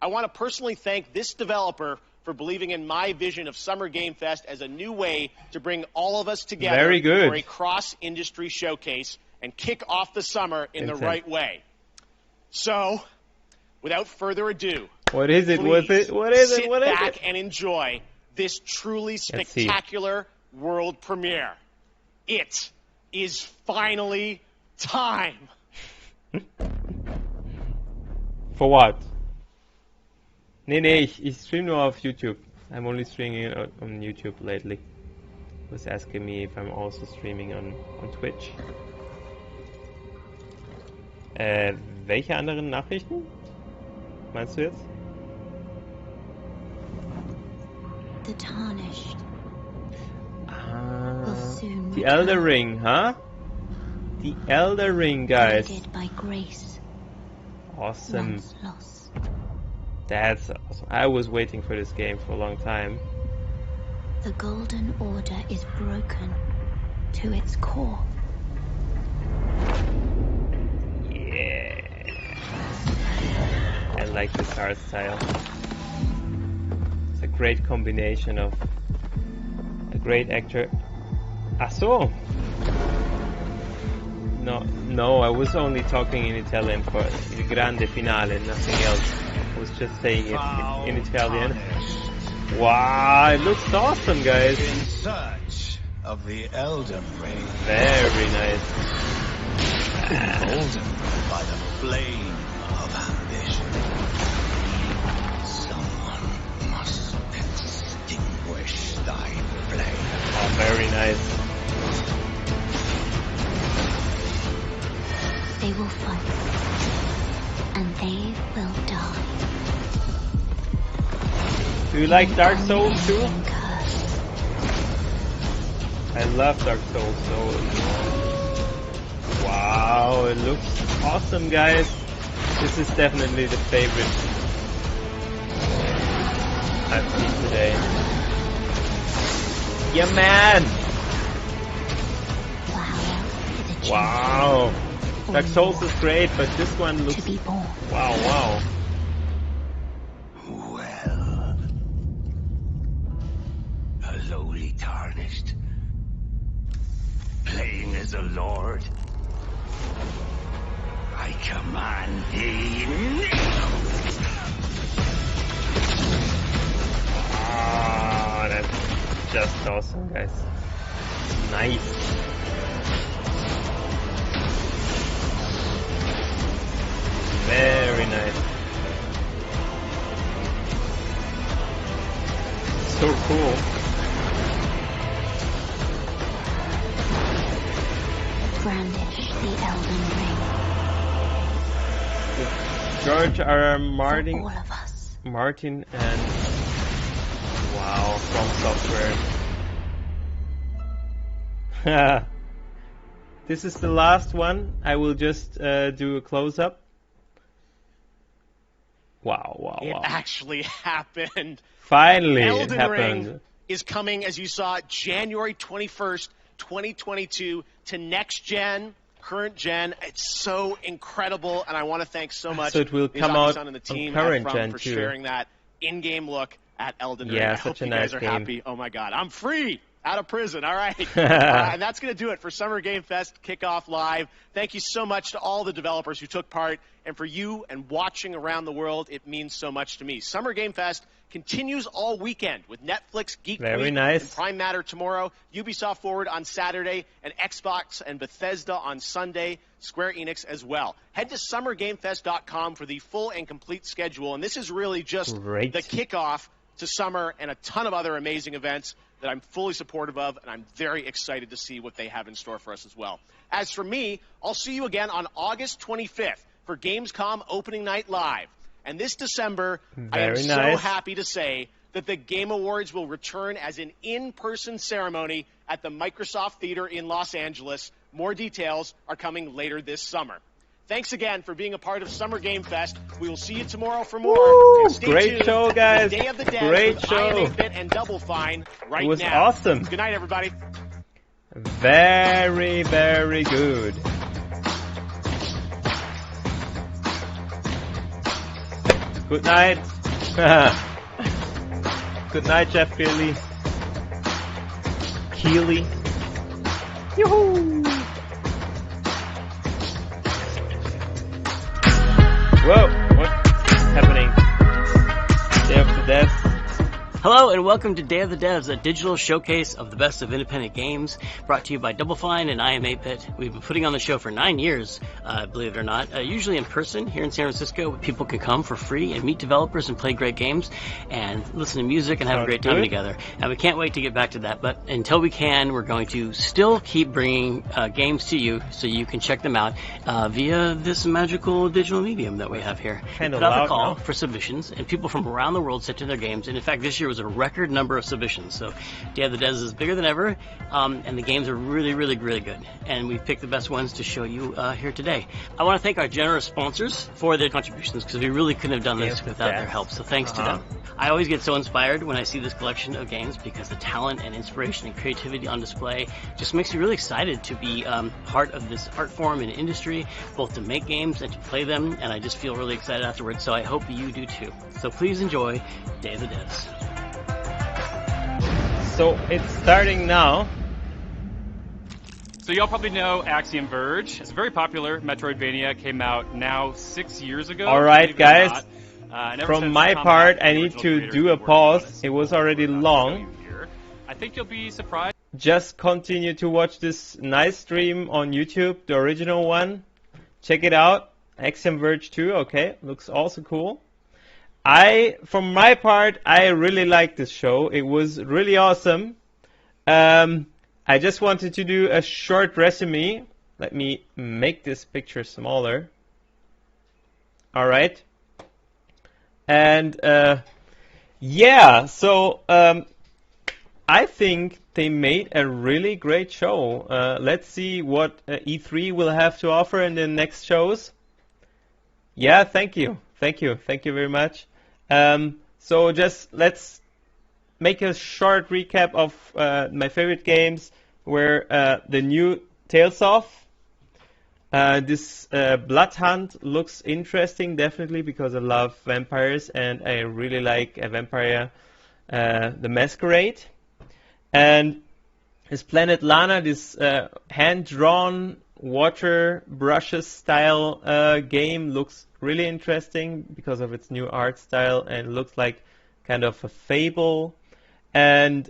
I want to personally thank this developer for believing in my vision of Summer Game Fest as a new way to bring all of us together for a cross-industry showcase and kick off the summer in the right way. So, without further ado, what is it? What is it? What is it? What is it? Sit back it? and enjoy this truly spectacular world premiere. It is finally time. For what? Nee, ich stream nur auf YouTube. I'm only streaming on YouTube lately. He was asking me if I'm also streaming on Twitch. Welche anderen Nachrichten? Meinst du jetzt? The Tarnished. The Elden Ring, huh? The Elden Ring, guys. By grace. Awesome. That's awesome. I was waiting for this game for a long time. The Golden Order is broken to its core. Yeah. I like this art style. It's a great combination of a great actor. Ah, so. No, I was only talking in Italian for il grande finale, nothing else. I was just saying it in Italian. Wow, it looks awesome, guys. In search of the Elden Ring. Very nice. Emboldened by the flame of ambition. Someone must extinguish thy flame. Oh, very nice. They will fight, and they will die. Do you like Dark Souls too? I love Dark Souls, so wow, it looks awesome, guys. This is definitely the favorite I've seen today. Yeah, man! Wow! Dark Souls is great, but this one looks... Wow. Well, a lowly tarnished, playing as a lord, I command thee now. Ah, that's just awesome, guys. Nice. Very nice. So cool. Brandish the Elden Ring. George R. R. Martin, For all of us. Martin and Wow, From Software. This is the last one. I will just do a close-up. Wow. It actually happened. Finally, Elden it happened. Ring is coming, as you saw, January 21st, 2022 to next gen, current gen. It's so incredible, and I want to thank so much So it will come Miyazaki-san out and the team on current at gen for too. sharing that in-game look at Elden Ring. Yeah, I hope such a you nice guys are game. happy. Oh my God, I'm free. Out of prison, all right. And that's going to do it for Summer Game Fest Kickoff Live. Thank you so much to all the developers who took part, and for you and watching around the world, it means so much to me. Summer Game Fest continues all weekend with Netflix Geek Very Week nice. and Prime Matter tomorrow, Ubisoft Forward on Saturday, and Xbox and Bethesda on Sunday, Square Enix as well. Head to summergamefest.com for the full and complete schedule, and this is really just Great. the kickoff to summer and a ton of other amazing events that I'm fully supportive of, and I'm very excited to see what they have in store for us as well. As for me, I'll see you again on August 25th for Gamescom Opening Night Live. And this December, I am Very so nice. happy to say that the Game Awards will return as an in-person ceremony at the Microsoft Theater in Los Angeles. More details are coming later this summer. Thanks again for being a part of Summer Game Fest. We will see you tomorrow for more. Woo! And stay Great tuned show, for guys. the Day of the Dead Great with show. I Am 8-Bit and Double Fine right It was now. awesome. Good night, everybody. Very, very good. Good night. Good night, Jeff Keighley. Yoo-hoo! Whoa, what's happening? Day of the Dead. Hello and welcome to Day of the Devs, a digital showcase of the best of independent games, brought to you by Double Fine and I Am 8-Bit. We've been putting on the show for 9 years, believe it or not, usually in person here in San Francisco. People can come for free and meet developers and play great games and listen to music and have a great time together. And we can't wait to get back to that, but until we can, we're going to still keep bringing games to you so you can check them out via this magical digital medium that we have here. Kinda Put out loud the call now. for submissions, and people from around the world sent in their games. And in fact, this year was a record number of submissions. So Day of the Dead is bigger than ever, and the games are really, really, really good. And we've picked the best ones to show you here today. I want to thank our generous sponsors for their contributions, because we really couldn't have done this without their help. So thanks to them. I always get so inspired when I see this collection of games, because the talent and inspiration and creativity on display just makes me really excited to be part of this art form and industry, both to make games and to play them. And I just feel really excited afterwards. So I hope you do too. So please enjoy Day of the Dead. So it's starting now. So y'all probably know Axiom Verge. It's a very popular Metroidvania. Came out now 6 years ago. All right, believe it or guys. not. And ever From since my Tom part, Back, I the need original to creators, do a have been working on pause. It was already long. I think you'll be surprised. Just continue to watch this nice stream on YouTube, the original one. Check it out. Axiom Verge 2, okay, looks also cool. From my part, I really like this show. It was really awesome. I just wanted to do a short resume. Let me make this picture smaller. All right. And yeah, so I think they made a really great show. Let's see what E3 will have to offer in the next shows. Yeah, thank you very much. So just let's make a short recap of my favorite games. Where the new Tales of. This Blood Hunt looks interesting, definitely, because I love vampires and I really like a Vampire the Masquerade. And this Planet Lana, this hand-drawn water brushes style game looks really interesting because of its new art style and looks like kind of a Fable. And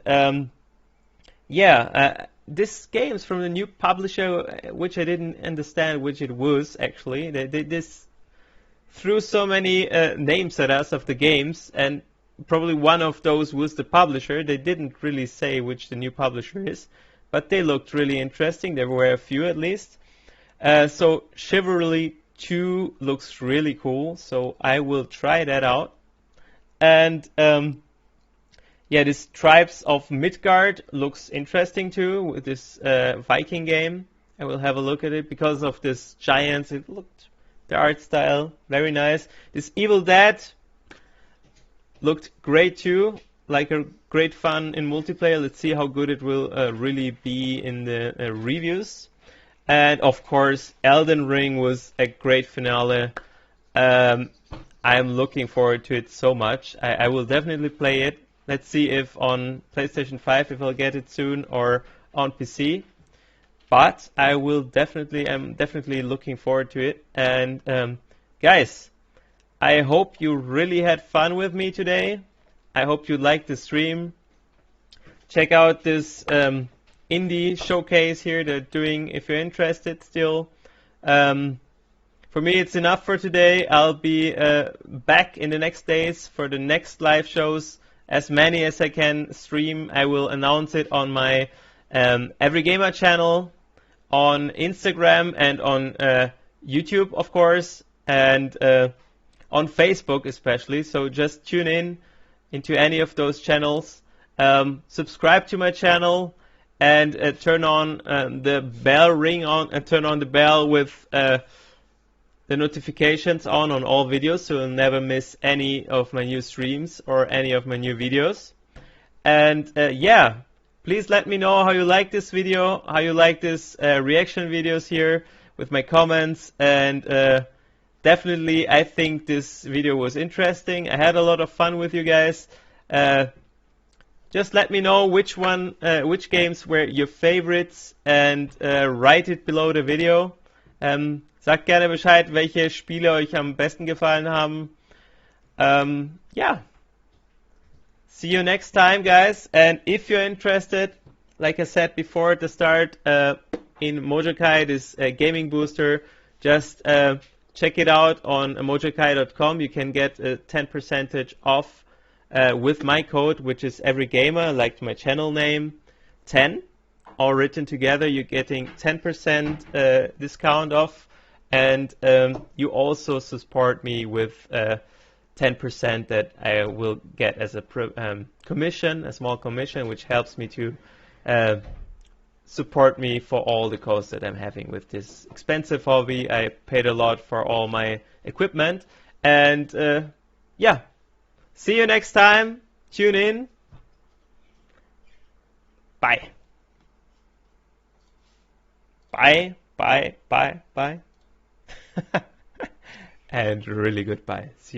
yeah, this game's from the new publisher, which I didn't understand which it was actually. They threw so many names at us of the games, and probably one of those was the publisher. They didn't really say which the new publisher is, but they looked really interesting. There were a few at least. So Chivalry 2 looks really cool, so I will try that out. And yeah, this Tribes of Midgard looks interesting too, with this Viking game. I will have a look at it because of this giants. It looked, the art style, very nice. This Evil Dead looked great too, like a great fun in multiplayer. Let's see how good it will really be in the reviews. And of course, Elden Ring was a great finale. I'm looking forward to it so much. I will definitely play it. Let's see if on PlayStation 5 if I'll get it soon, or on PC. But I'm definitely looking forward to it. And guys, I hope you really had fun with me today. I hope you liked the stream. Check out this indie showcase here they're doing if you're interested still. For me, it's enough for today. I'll be back in the next days for the next live shows. As many as I can stream, I will announce it on my Every Gamer channel, on Instagram, and on YouTube, of course, and on Facebook especially. So just tune in into any of those channels. Subscribe to my channel and turn on the bell turn on the bell with the notifications on all videos, so you'll never miss any of my new streams or any of my new videos. And yeah, please let me know how you like this video, how you like this reaction videos here with my comments. And definitely, I think this video was interesting. I had a lot of fun with you guys. Just let me know which games were your favorites, and write it below the video. Sagt gerne Bescheid, welche Spiele euch am besten gefallen haben. Yeah. See you next time, guys. And if you're interested, like I said before at the start, in MOJOKAII, this gaming booster, just check it out on mojokai.com. You can get a 10% off with my code, which is everygamer, like my channel name, 10, all written together. You're getting 10% discount off. And you also support me with 10% that I will get as a commission, a small commission, which helps me to support me for all the costs that I'm having with this expensive hobby. I paid a lot for all my equipment. And yeah, see you next time. Tune in. Bye. Bye, bye, bye, bye. And really goodbye. See you next time.